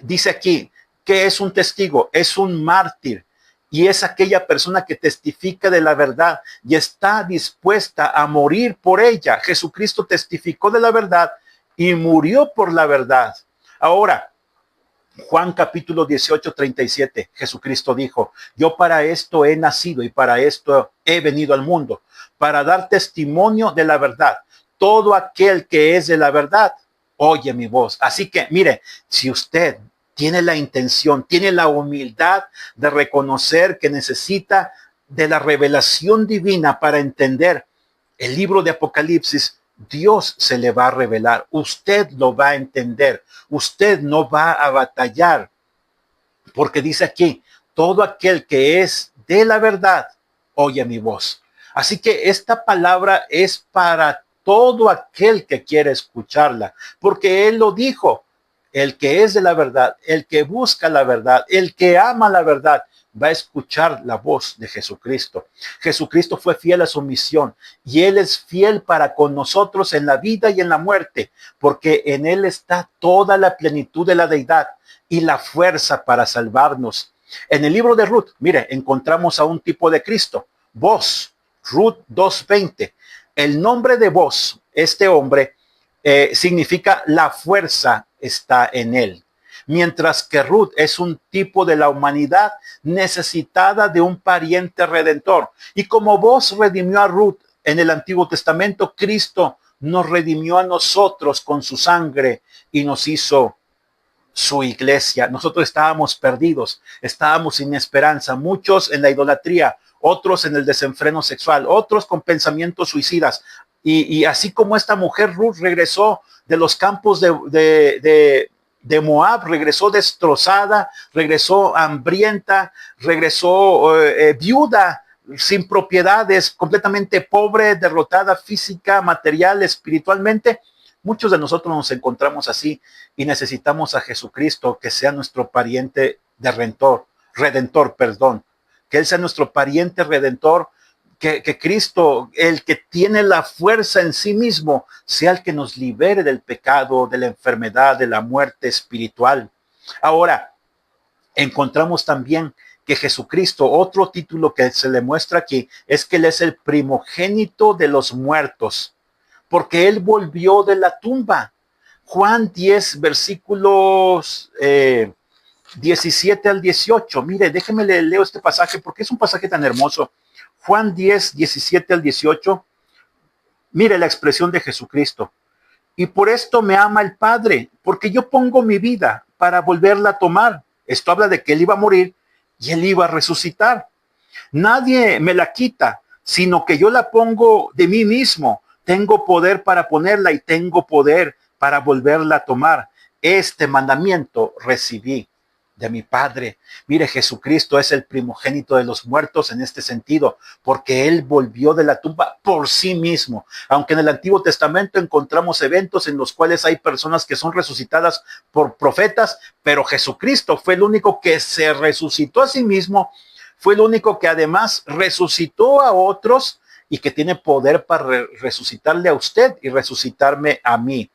Dice aquí, ¿qué es un testigo? Es un mártir, y es aquella persona que testifica de la verdad y está dispuesta a morir por ella. Jesucristo testificó de la verdad y murió por la verdad. Ahora, Juan capítulo 18, 37, Jesucristo dijo: yo para esto he nacido y para esto he venido al mundo, para dar testimonio de la verdad. Todo aquel que es de la verdad oye mi voz. Así que, mire, si usted tiene la intención, tiene la humildad de reconocer que necesita de la revelación divina para entender el libro de Apocalipsis, Dios se le va a revelar. Usted lo va a entender. Usted no va a batallar. Porque dice aquí, todo aquel que es de la verdad, oye mi voz. Así que esta palabra es para todo aquel que quiere escucharla, porque Él lo dijo: el que es de la verdad, el que busca la verdad, el que ama la verdad, va a escuchar la voz de Jesucristo. Jesucristo fue fiel a su misión, y Él es fiel para con nosotros en la vida y en la muerte, porque en Él está toda la plenitud de la deidad y la fuerza para salvarnos. En el libro de Ruth, mire, encontramos a un tipo de Cristo, voz, Ruth 2:20. El nombre de Boaz, este hombre, significa la fuerza está en él. Mientras que Ruth es un tipo de la humanidad necesitada de un pariente redentor. Y como Boaz redimió a Ruth en el Antiguo Testamento, Cristo nos redimió a nosotros con su sangre y nos hizo su iglesia. Nosotros estábamos perdidos, estábamos sin esperanza, muchos en la idolatría, otros en el desenfreno sexual, otros con pensamientos suicidas. Y así como esta mujer Ruth regresó de los campos de Moab, regresó destrozada, regresó hambrienta, regresó viuda, sin propiedades, completamente pobre, derrotada física, material, espiritualmente. Muchos de nosotros nos encontramos así y necesitamos a Jesucristo que sea nuestro pariente redentor, que Él sea nuestro pariente redentor, que Cristo, el que tiene la fuerza en sí mismo, sea el que nos libere del pecado, de la enfermedad, de la muerte espiritual. Ahora, encontramos también que Jesucristo, otro título que se le muestra aquí, es que Él es el primogénito de los muertos, porque Él volvió de la tumba. Juan 10, versículos 17 al 18. Mire, déjeme leo este pasaje porque es un pasaje tan hermoso. Juan 10, 17 al 18. Mire la expresión de Jesucristo. Y por esto me ama el Padre, porque yo pongo mi vida para volverla a tomar. Esto habla de que Él iba a morir y Él iba a resucitar. Nadie me la quita, sino que yo la pongo de mí mismo. Tengo poder para ponerla y tengo poder para volverla a tomar. Este mandamiento recibí de mi Padre. Mire, Jesucristo es el primogénito de los muertos en este sentido, porque Él volvió de la tumba por sí mismo. Aunque en el Antiguo Testamento encontramos eventos en los cuales hay personas que son resucitadas por profetas, pero Jesucristo fue el único que se resucitó a sí mismo, fue el único que además resucitó a otros y que tiene poder para resucitarle a usted y resucitarme a mí.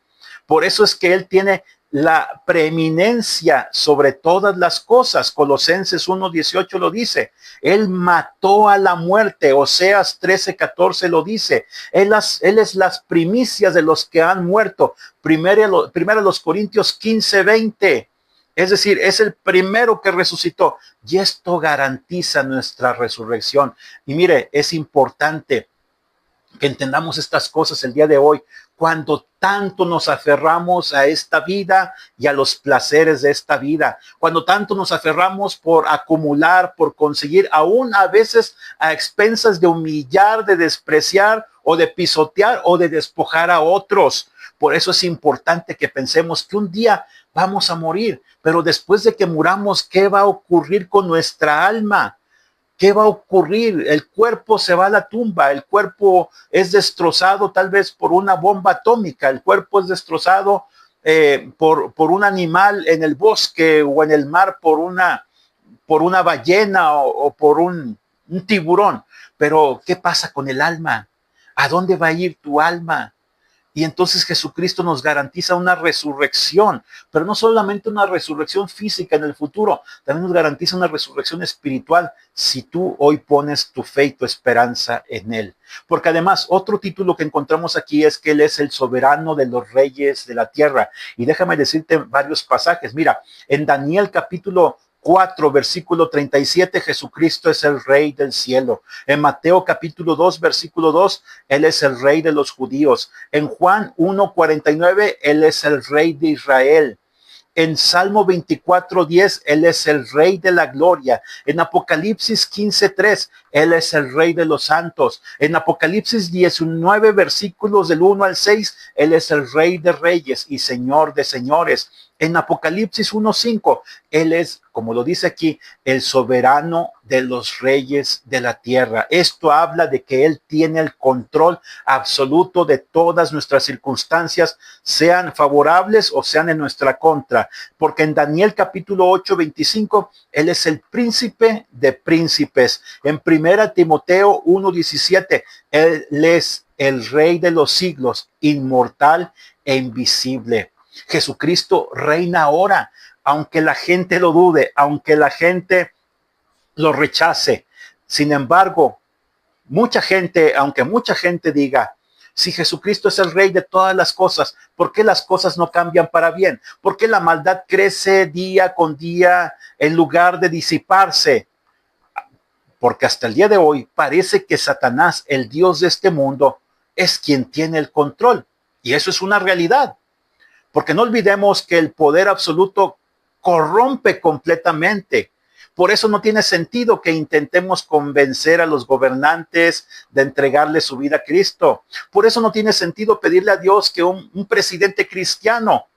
Por eso es que Él tiene la preeminencia sobre todas las cosas. Colosenses 1:18 lo dice. Él mató a la muerte. Oseas 13:14 lo dice. Él es las primicias de los que han muerto. Primero los Corintios 15:20. Es decir, es el primero que resucitó. Y esto garantiza nuestra resurrección. Y mire, es importante que entendamos estas cosas el día de hoy, cuando tanto nos aferramos a esta vida y a los placeres de esta vida, cuando tanto nos aferramos por acumular, por conseguir, aún a veces a expensas de humillar, de despreciar o de pisotear o de despojar a otros. Por eso es importante que pensemos que un día vamos a morir, pero después de que muramos, ¿qué va a ocurrir con nuestra alma? ¿Qué va a ocurrir? El cuerpo se va a la tumba, el cuerpo es destrozado tal vez por una bomba atómica, el cuerpo es destrozado por un animal en el bosque o en el mar, por una ballena o por un tiburón. Pero, ¿qué pasa con el alma? ¿A dónde va a ir tu alma? Y entonces Jesucristo nos garantiza una resurrección, pero no solamente una resurrección física en el futuro, también nos garantiza una resurrección espiritual si tú hoy pones tu fe y tu esperanza en Él. Porque además, otro título que encontramos aquí es que Él es el soberano de los reyes de la tierra. Y déjame decirte varios pasajes. Mira, en Daniel capítulo 4, versículo 37, Jesucristo es el Rey del cielo. En Mateo capítulo 2, versículo 2, Él es el Rey de los judíos. En Juan 1, 49, Él es el Rey de Israel. En Salmo 24:10, Él es el Rey de la gloria. En Apocalipsis 15:3, Él es el Rey de los santos. En Apocalipsis 19, versículos del 1 al 6, Él es el Rey de reyes y Señor de señores. En Apocalipsis 1:5, Él es, como lo dice aquí, el soberano de los reyes de la tierra. Esto habla de que Él tiene el control absoluto de todas nuestras circunstancias, sean favorables o sean en nuestra contra. Porque en Daniel capítulo 8:25, Él es el príncipe de príncipes. En 1 Timoteo 1:17, Él es el Rey de los siglos, inmortal e invisible. Jesucristo reina ahora, aunque la gente lo dude, aunque la gente lo rechace. Sin embargo, mucha gente, aunque mucha gente diga, si Jesucristo es el rey de todas las cosas, ¿por qué las cosas no cambian para bien? ¿Por qué la maldad crece día con día en lugar de disiparse? Porque hasta el día de hoy parece que Satanás, el Dios de este mundo, es quien tiene el control. Y eso es una realidad. Porque no olvidemos que el poder absoluto corrompe completamente. Por eso no tiene sentido que intentemos convencer a los gobernantes de entregarle su vida a Cristo. Por eso no tiene sentido pedirle a Dios que un presidente cristiano.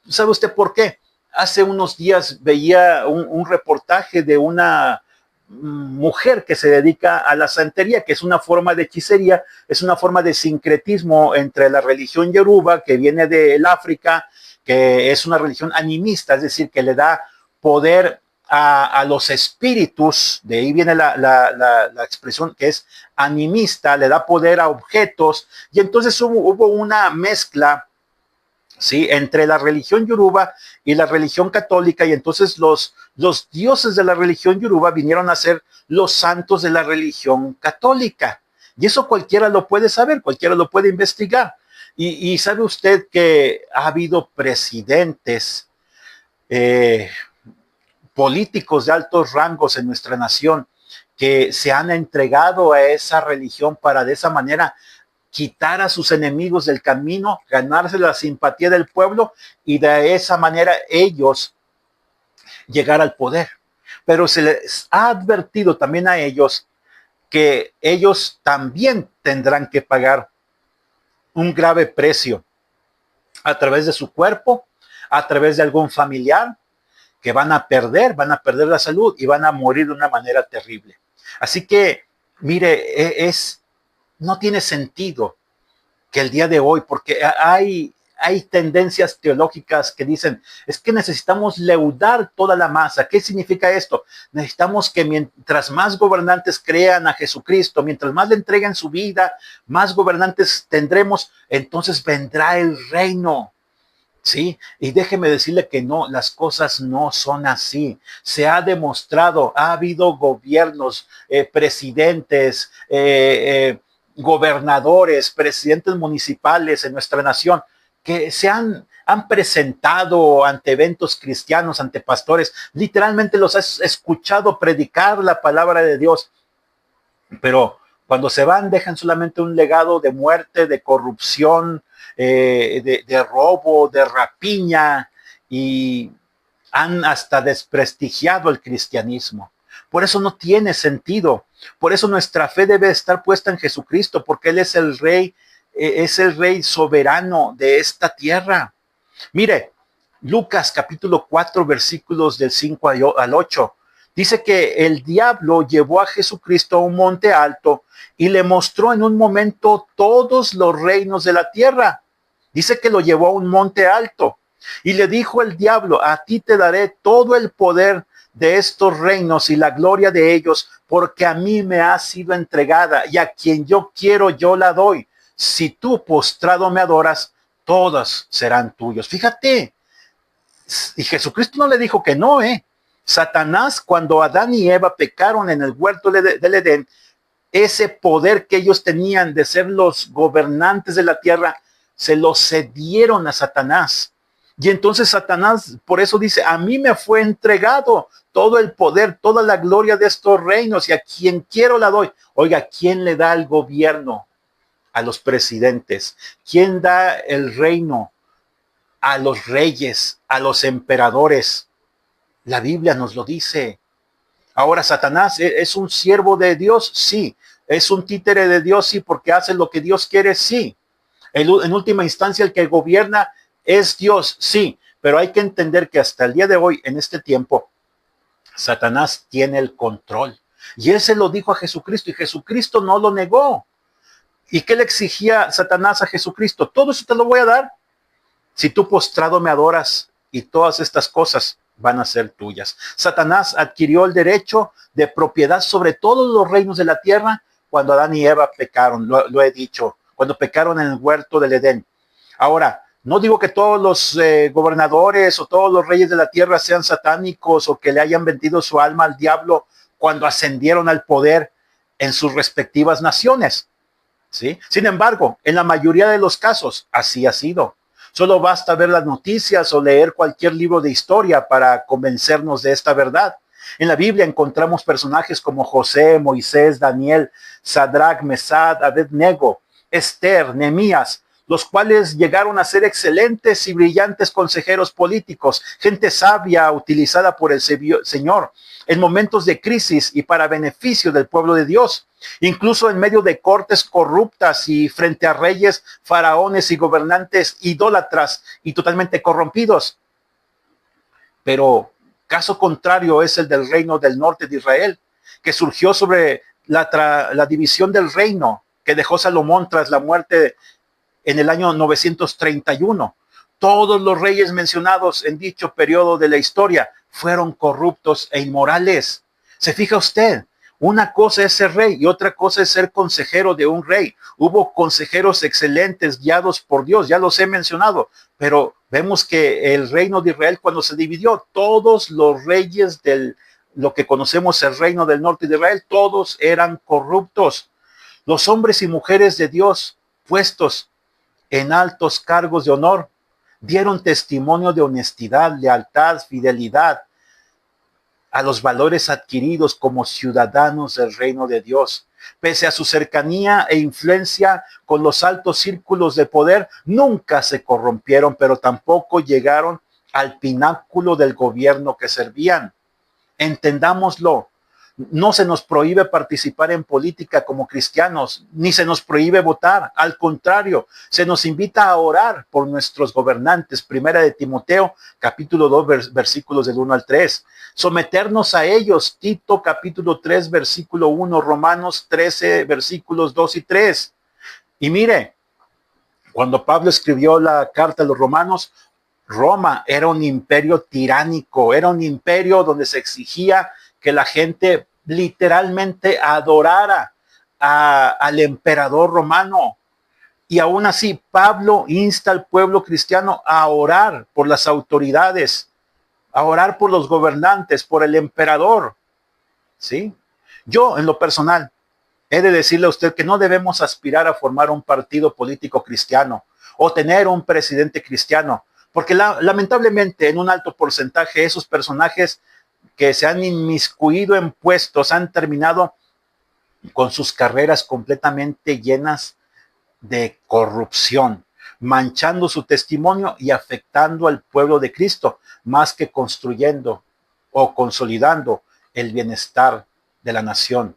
¿Sabe usted por qué? Hace unos días veía un reportaje de una mujer que se dedica a la santería, que es una forma de hechicería, es una forma de sincretismo entre la religión yoruba, que viene del África, que es una religión animista, es decir, que le da poder a los espíritus, de ahí viene la expresión que es animista, le da poder a objetos, y entonces hubo una mezcla, ¿sí?, entre la religión yoruba y la religión católica, y entonces los dioses de la religión yoruba vinieron a ser los santos de la religión católica. Y eso cualquiera lo puede saber, cualquiera lo puede investigar. Y sabe usted que ha habido presidentes, políticos de altos rangos en nuestra nación que se han entregado a esa religión para de esa manera quitar a sus enemigos del camino, ganarse la simpatía del pueblo y de esa manera ellos llegar al poder. Pero se les ha advertido también a ellos que ellos también tendrán que pagar un grave precio a través de su cuerpo, a través de algún familiar, que van a perder la salud y van a morir de una manera terrible. Así que, mire, no tiene sentido que el día de hoy, porque hay tendencias teológicas que dicen, es que necesitamos leudar toda la masa. ¿Qué significa esto? Necesitamos que mientras más gobernantes crean a Jesucristo, mientras más le entreguen su vida, más gobernantes tendremos, entonces vendrá el reino. Sí, y déjeme decirle que no, las cosas no son así. Se ha demostrado, ha habido gobiernos, presidentes, gobernadores, presidentes municipales en nuestra nación que han presentado ante eventos cristianos, ante pastores, literalmente los has escuchado predicar la palabra de Dios, pero cuando se van dejan solamente un legado de muerte, de corrupción, de robo, de rapiña, y han hasta desprestigiado el cristianismo. Por eso no tiene sentido. Por eso nuestra fe debe estar puesta en Jesucristo, porque Él es el Rey soberano de esta tierra. Mire, Lucas capítulo 4, versículos del 5 al 8. Dice que el diablo llevó a Jesucristo a un monte alto y le mostró en un momento todos los reinos de la tierra. Dice que lo llevó a un monte alto y le dijo el diablo, a ti te daré todo el poder de estos reinos y la gloria de ellos, porque a mí me ha sido entregada y a quien yo quiero yo la doy. Si tú postrado me adoras, todas serán tuyos. Fíjate, y Jesucristo no le dijo que no, Satanás, cuando Adán y Eva pecaron en el huerto del Edén, ese poder que ellos tenían de ser los gobernantes de la tierra, se lo cedieron a Satanás. Y entonces Satanás, por eso dice, a mí me fue entregado todo el poder, toda la gloria de estos reinos, y a quien quiero la doy. Oiga, ¿quién le da el gobierno? A los presidentes. ¿Quién da el reino? A los reyes, a los emperadores. La Biblia nos lo dice. Ahora, Satanás es un siervo de Dios, sí. Es un títere de Dios, sí, porque hace lo que Dios quiere, sí. En última instancia, el que gobierna es Dios, sí. Pero hay que entender que hasta el día de hoy, en este tiempo, Satanás tiene el control. Y él se lo dijo a Jesucristo y Jesucristo no lo negó. ¿Y qué le exigía Satanás a Jesucristo? Todo eso te lo voy a dar si tú postrado me adoras, y todas estas cosas van a ser tuyas. Satanás adquirió el derecho de propiedad sobre todos los reinos de la tierra cuando Adán y Eva pecaron, lo he dicho, cuando pecaron en el huerto del Edén. Ahora, no digo que todos los gobernadores o todos los reyes de la tierra sean satánicos o que le hayan vendido su alma al diablo cuando ascendieron al poder en sus respectivas naciones. ¿Sí? Sin embargo, en la mayoría de los casos, así ha sido. Solo basta ver las noticias o leer cualquier libro de historia para convencernos de esta verdad. En la Biblia encontramos personajes como José, Moisés, Daniel, Sadrach, Mesad, Abednego, Esther, Nehemías, los cuales llegaron a ser excelentes y brillantes consejeros políticos, gente sabia utilizada por el Señor en momentos de crisis y para beneficio del pueblo de Dios, incluso en medio de cortes corruptas y frente a reyes, faraones y gobernantes idólatras y totalmente corrompidos. Pero caso contrario es el del reino del norte de Israel, que surgió sobre la división del reino que dejó Salomón tras la muerte en el año 931. Todos los reyes mencionados en dicho periodo de la historia fueron corruptos e inmorales. ¿Se fija usted? Una cosa es ser rey y otra cosa es ser consejero de un rey. Hubo consejeros excelentes guiados por Dios, ya los he mencionado, pero vemos que el reino de Israel cuando se dividió, todos los reyes del lo que conocemos el reino del norte de Israel, todos eran corruptos. Los hombres y mujeres de Dios puestos en altos cargos de honor dieron testimonio de honestidad, lealtad, fidelidad a los valores adquiridos como ciudadanos del reino de Dios. Pese a su cercanía e influencia con los altos círculos de poder, nunca se corrompieron, pero tampoco llegaron al pináculo del gobierno que servían. Entendámoslo. No se nos prohíbe participar en política como cristianos, ni se nos prohíbe votar. Al contrario, se nos invita a orar por nuestros gobernantes. Primera de Timoteo, capítulo 2, versículos del 1 al 3. Someternos a ellos. Tito, capítulo 3, versículo 1. Romanos 13, versículos 2 y 3. Y mire, cuando Pablo escribió la carta a los romanos, Roma era un imperio tiránico, era un imperio donde se exigía que la gente literalmente adorara al emperador romano. Y aún así, Pablo insta al pueblo cristiano a orar por las autoridades, a orar por los gobernantes, por el emperador. ¿Sí? Yo, en lo personal, he de decirle a usted que no debemos aspirar a formar un partido político cristiano o tener un presidente cristiano, porque lamentablemente en un alto porcentaje esos personajes que se han inmiscuido en puestos han terminado con sus carreras completamente llenas de corrupción, manchando su testimonio y afectando al pueblo de Cristo, más que construyendo o consolidando el bienestar de la nación.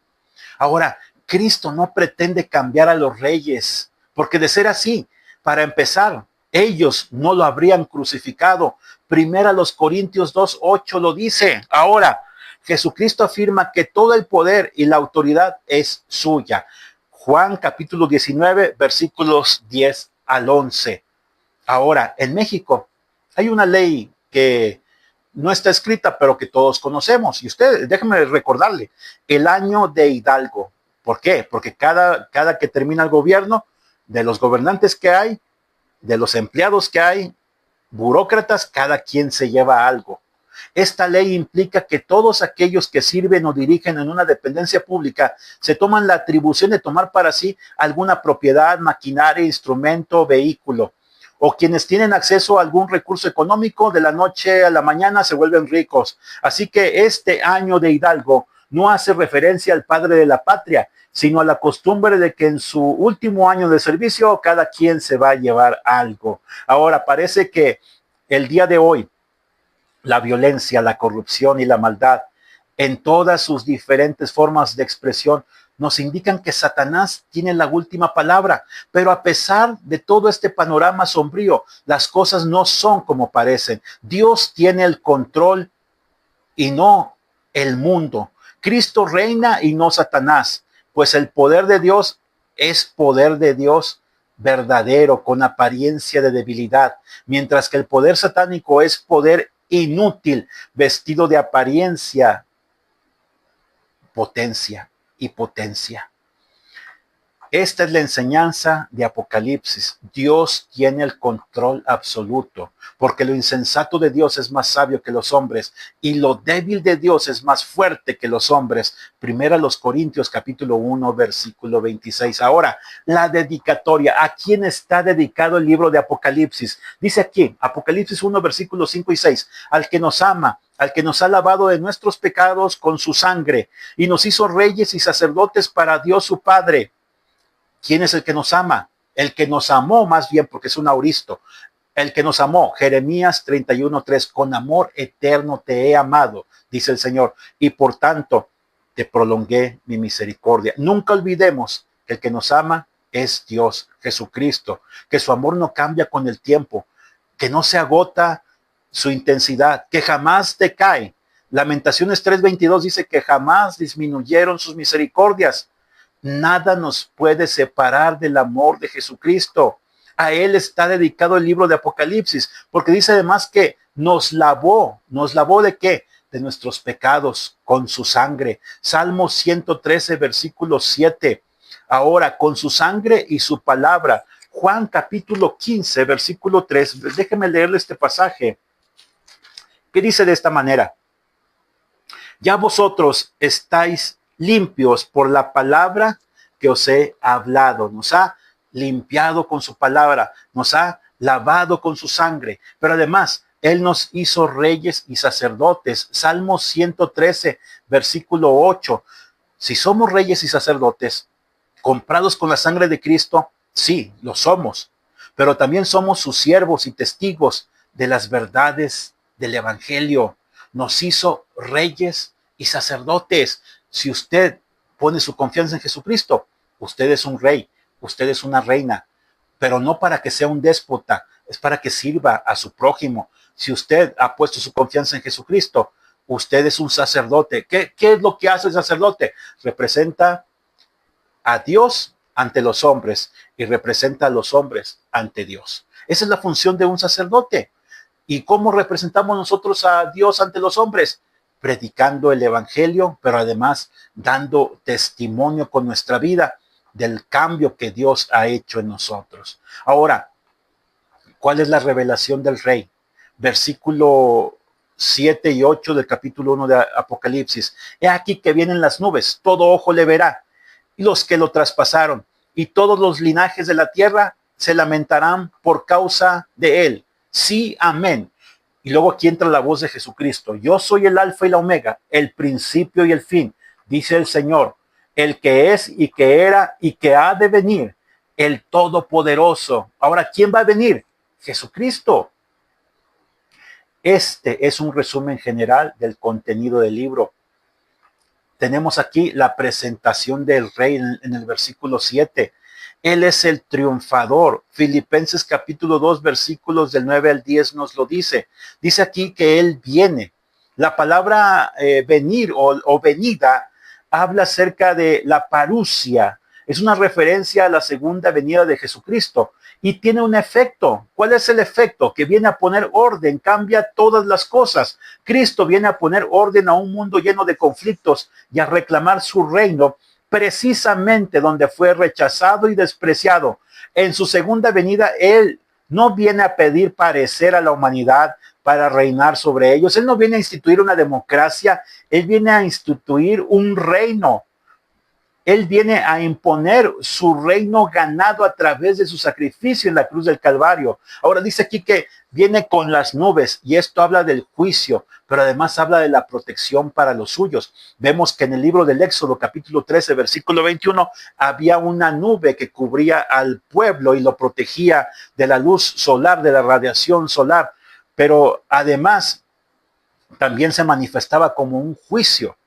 Ahora, Cristo no pretende cambiar a los reyes, porque de ser así, para empezar, ellos no lo habrían crucificado. Primera los Corintios 2:8 lo dice. Ahora, Jesucristo afirma que todo el poder y la autoridad es suya. Juan capítulo 19, versículos 10 al 11. Ahora, en México hay una ley que no está escrita, pero que todos conocemos. Y usted, déjeme recordarle, el año de Hidalgo. ¿Por qué? Porque cada que termina el gobierno, de los gobernantes que hay, de los empleados que hay, burócratas, cada quien se lleva algo. Esta ley implica que todos aquellos que sirven o dirigen en una dependencia pública se toman la atribución de tomar para sí alguna propiedad, maquinaria, instrumento, vehículo, o quienes tienen acceso a algún recurso económico de la noche a la mañana se vuelven ricos. Así que este año de Hidalgo no hace referencia al padre de la patria, sino a la costumbre de que en su último año de servicio cada quien se va a llevar algo. Ahora, parece que el día de hoy, la violencia, la corrupción y la maldad, en todas sus diferentes formas de expresión, nos indican que Satanás tiene la última palabra. Pero a pesar de todo este panorama sombrío, las cosas no son como parecen. Dios tiene el control y no el mundo. Cristo reina y no Satanás, pues el poder de Dios es poder de Dios verdadero, con apariencia de debilidad, mientras que el poder satánico es poder inútil, vestido de apariencia, potencia y potencia. Esta es la enseñanza de Apocalipsis. Dios tiene el control absoluto, porque lo insensato de Dios es más sabio que los hombres y lo débil de Dios es más fuerte que los hombres. Primera los Corintios capítulo 1 versículo 26. Ahora, la dedicatoria. ¿A quién está dedicado el libro de Apocalipsis? Dice aquí, Apocalipsis 1 versículos 5 y 6. Al que nos ama, al que nos ha lavado de nuestros pecados con su sangre y nos hizo reyes y sacerdotes para Dios su Padre. ¿Quién es el que nos ama? El que nos amó, más bien, porque es un auristo. El que nos amó, Jeremías 31:3, con amor eterno te he amado, dice el Señor, y por tanto te prolongué mi misericordia. Nunca olvidemos que el que nos ama es Dios, Jesucristo, que su amor no cambia con el tiempo, que no se agota su intensidad, que jamás decae. Lamentaciones 3:22 dice que jamás disminuyeron sus misericordias. Nada nos puede separar del amor de Jesucristo. A Él está dedicado el libro de Apocalipsis, porque dice además que nos lavó ¿de qué? De nuestros pecados con su sangre. Salmo 113, versículo 7. Ahora, con su sangre y su palabra. Juan capítulo 15, versículo 3. Déjeme leerle este pasaje, que dice de esta manera: ya vosotros estáis limpios por la palabra que os he hablado. Nos ha limpiado con su palabra, nos ha lavado con su sangre, pero además Él nos hizo reyes y sacerdotes. Salmo 113, versículo 8. Si somos reyes y sacerdotes, comprados con la sangre de Cristo, sí, lo somos, pero también somos sus siervos y testigos de las verdades del Evangelio. Nos hizo reyes y sacerdotes. Si usted pone su confianza en Jesucristo, usted es un rey, usted es una reina, pero no para que sea un déspota, es para que sirva a su prójimo. Si usted ha puesto su confianza en Jesucristo, usted es un sacerdote. ¿Qué es lo que hace el sacerdote? Representa a Dios ante los hombres y representa a los hombres ante Dios. Esa es la función de un sacerdote. ¿Y cómo representamos nosotros a Dios ante los hombres? Predicando el Evangelio, pero además dando testimonio con nuestra vida del cambio que Dios ha hecho en nosotros. Ahora, ¿cuál es la revelación del Rey? Versículo 7 y 8 del capítulo 1 de Apocalipsis. He aquí que vienen las nubes, todo ojo le verá, y los que lo traspasaron, y todos los linajes de la tierra se lamentarán por causa de él. Sí, amén. Y luego aquí entra la voz de Jesucristo. Yo soy el alfa y la omega, el principio y el fin, dice el Señor, el que es y que era y que ha de venir, el todopoderoso. Ahora, ¿quién va a venir? Jesucristo. Este es un resumen general del contenido del libro. Tenemos aquí la presentación del rey en el versículo 7. Él es el triunfador. Filipenses capítulo 2, versículos del 9 al 10 nos lo dice. Dice aquí que Él viene. La palabra venir o venida habla acerca de la parusia. Es una referencia a la segunda venida de Jesucristo y tiene un efecto. ¿Cuál es el efecto? Que viene a poner orden, cambia todas las cosas. Cristo viene a poner orden a un mundo lleno de conflictos y a reclamar su reino precisamente donde fue rechazado y despreciado. En su segunda venida, Él no viene a pedir parecer a la humanidad para reinar sobre ellos. Él no viene a instituir una democracia, Él viene a instituir un reino. Él viene a imponer su reino ganado a través de su sacrificio en la cruz del Calvario. Ahora dice aquí que viene con las nubes y esto habla del juicio, pero además habla de la protección para los suyos. Vemos que en el libro del Éxodo, capítulo 13, versículo 21, había una nube que cubría al pueblo y lo protegía de la luz solar, de la radiación solar, pero además también se manifestaba como un juicio.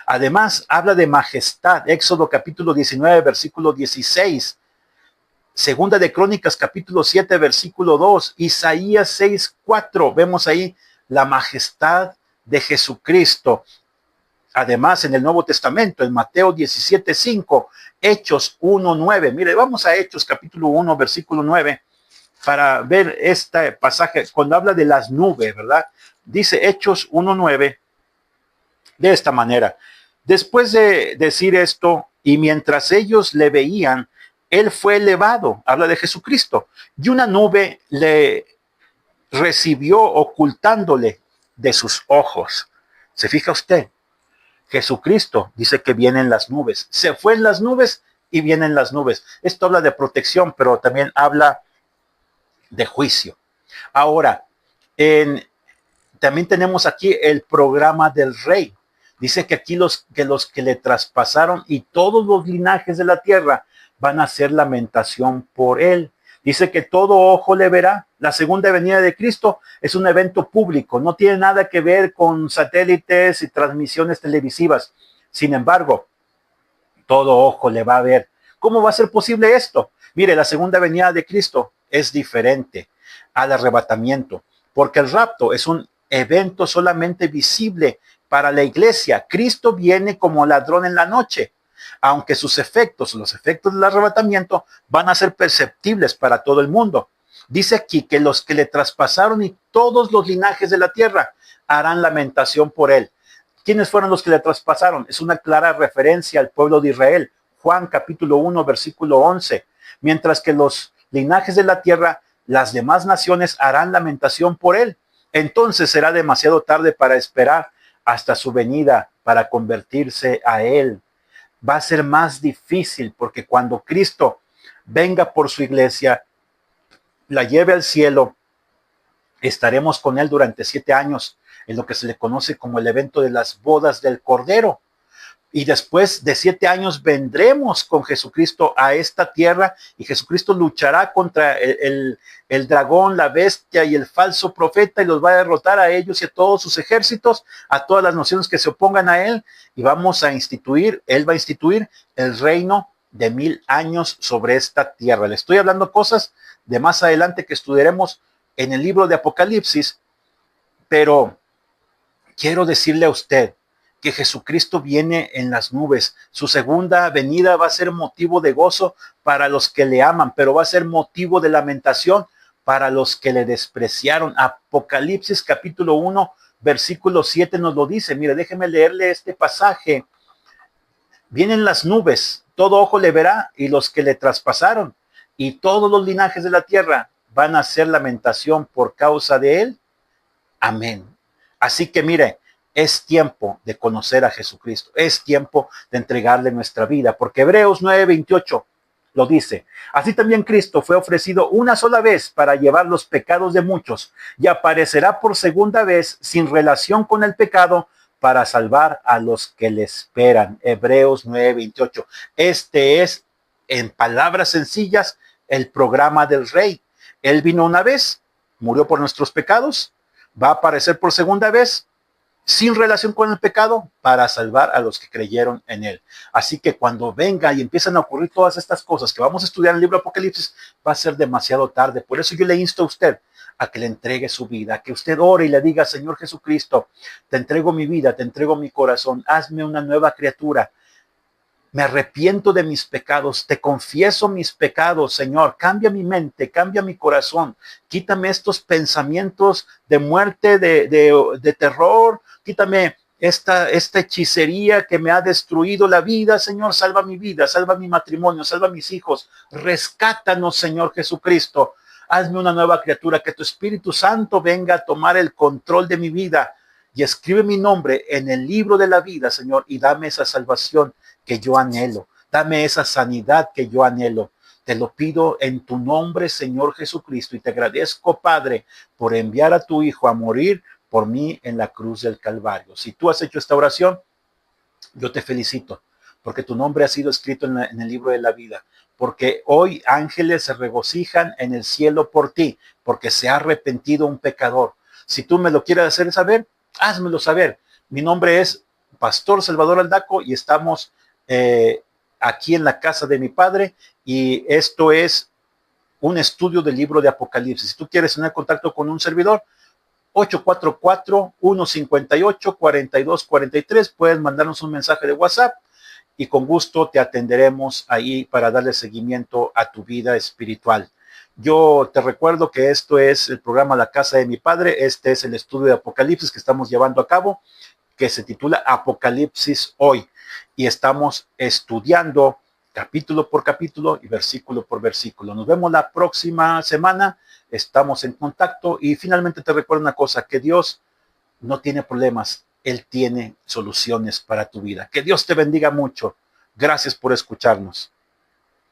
Además, habla de majestad. Éxodo capítulo 19, versículo 16. Segunda de Crónicas capítulo 7, versículo 2. Isaías 6, 4. Vemos ahí la majestad de Jesucristo. Además, en el Nuevo Testamento, en Mateo 17, 5. Hechos 1, 9. Mire, vamos a Hechos capítulo 1, versículo 9, para ver este pasaje cuando habla de las nubes, ¿verdad? Dice Hechos 1, 9 de esta manera. Después de decir esto, y mientras ellos le veían, Él fue elevado, habla de Jesucristo, y una nube le recibió ocultándole de sus ojos. ¿Se fija usted? Jesucristo dice que viene en las nubes. Se fue en las nubes y viene en las nubes. Esto habla de protección, pero también habla de juicio. Ahora, también tenemos aquí el programa del rey. Dice que aquí los que le traspasaron y todos los linajes de la tierra van a hacer lamentación por él. Dice que todo ojo le verá. La segunda venida de Cristo es un evento público, no tiene nada que ver con satélites y transmisiones televisivas. Sin embargo, todo ojo le va a ver. ¿Cómo va a ser posible esto? Mire, la segunda venida de Cristo es diferente al arrebatamiento, porque el rapto es un evento solamente visible para la iglesia. Cristo viene como ladrón en la noche, aunque sus efectos, los efectos del arrebatamiento, van a ser perceptibles para todo el mundo. Dice aquí que los que le traspasaron y todos los linajes de la tierra harán lamentación por él. ¿Quiénes fueron los que le traspasaron? Es una clara referencia al pueblo de Israel. Juan capítulo 1, versículo 11. Mientras que los linajes de la tierra, las demás naciones harán lamentación por él. Entonces será demasiado tarde para esperar hasta su venida, para convertirse a él. Va a ser más difícil porque cuando Cristo venga por su iglesia, la lleve al cielo, estaremos con él durante 7 años en lo que se le conoce como el evento de las bodas del Cordero. Y después de 7 años vendremos con Jesucristo a esta tierra y Jesucristo luchará contra el dragón, la bestia y el falso profeta y los va a derrotar a ellos y a todos sus ejércitos, a todas las naciones que se opongan a él y vamos a instituir, él va a instituir el reino de 1000 años sobre esta tierra. Le estoy hablando cosas de más adelante que estudiaremos en el libro de Apocalipsis, pero quiero decirle a usted que Jesucristo viene en las nubes. Su segunda venida va a ser motivo de gozo para los que le aman, pero va a ser motivo de lamentación para los que le despreciaron. Apocalipsis capítulo 1, versículo 7 nos lo dice. Mire, déjeme leerle este pasaje. Vienen las nubes, todo ojo le verá y los que le traspasaron y todos los linajes de la tierra van a hacer lamentación por causa de él. Amén. Así que mire, es tiempo de conocer a Jesucristo, es tiempo de entregarle nuestra vida, porque Hebreos 9:28 lo dice. Así también Cristo fue ofrecido una sola vez para llevar los pecados de muchos y aparecerá por segunda vez sin relación con el pecado para salvar a los que le esperan. Hebreos 9:28. Este es, en palabras sencillas, el programa del Rey. Él vino una vez, murió por nuestros pecados, va a aparecer por segunda vez, sin relación con el pecado, para salvar a los que creyeron en él. Así que cuando venga y empiezan a ocurrir todas estas cosas que vamos a estudiar en el libro de Apocalipsis, va a ser demasiado tarde. Por eso yo le insto a usted a que le entregue su vida, a que usted ore y le diga: Señor Jesucristo, te entrego mi vida, te entrego mi corazón, hazme una nueva criatura. Me arrepiento de mis pecados, te confieso mis pecados, Señor. Cambia mi mente, cambia mi corazón. Quítame estos pensamientos de muerte, de terror. Quítame esta hechicería que me ha destruido la vida, Señor. Salva mi vida, salva mi matrimonio, salva mis hijos. Rescátanos, Señor Jesucristo. Hazme una nueva criatura, que tu Espíritu Santo venga a tomar el control de mi vida y escribe mi nombre en el libro de la vida, Señor, y dame esa salvación que yo anhelo. Dame esa sanidad que yo anhelo. Te lo pido en tu nombre, Señor Jesucristo, y te agradezco, Padre, por enviar a tu Hijo a morir por mí en la cruz del Calvario. Si tú has hecho esta oración, yo te felicito, porque tu nombre ha sido escrito en el libro de la vida, porque hoy ángeles se regocijan en el cielo por ti, porque se ha arrepentido un pecador. Si tú me lo quieres hacer saber, házmelo saber. Mi nombre es Pastor Salvador Aldaco y estamos aquí en la casa de mi padre y esto es un estudio del libro de Apocalipsis. Si tú quieres tener contacto con un servidor, 844-158-4243, puedes mandarnos un mensaje de WhatsApp y con gusto te atenderemos ahí para darle seguimiento a tu vida espiritual. Yo te recuerdo que esto es el programa La Casa de mi Padre. Este es el estudio de Apocalipsis que estamos llevando a cabo, que se titula Apocalipsis Hoy. Y estamos estudiando capítulo por capítulo y versículo por versículo. Nos vemos la próxima semana, estamos en contacto y finalmente te recuerdo una cosa, que Dios no tiene problemas, Él tiene soluciones para tu vida. Que Dios te bendiga mucho. Gracias por escucharnos.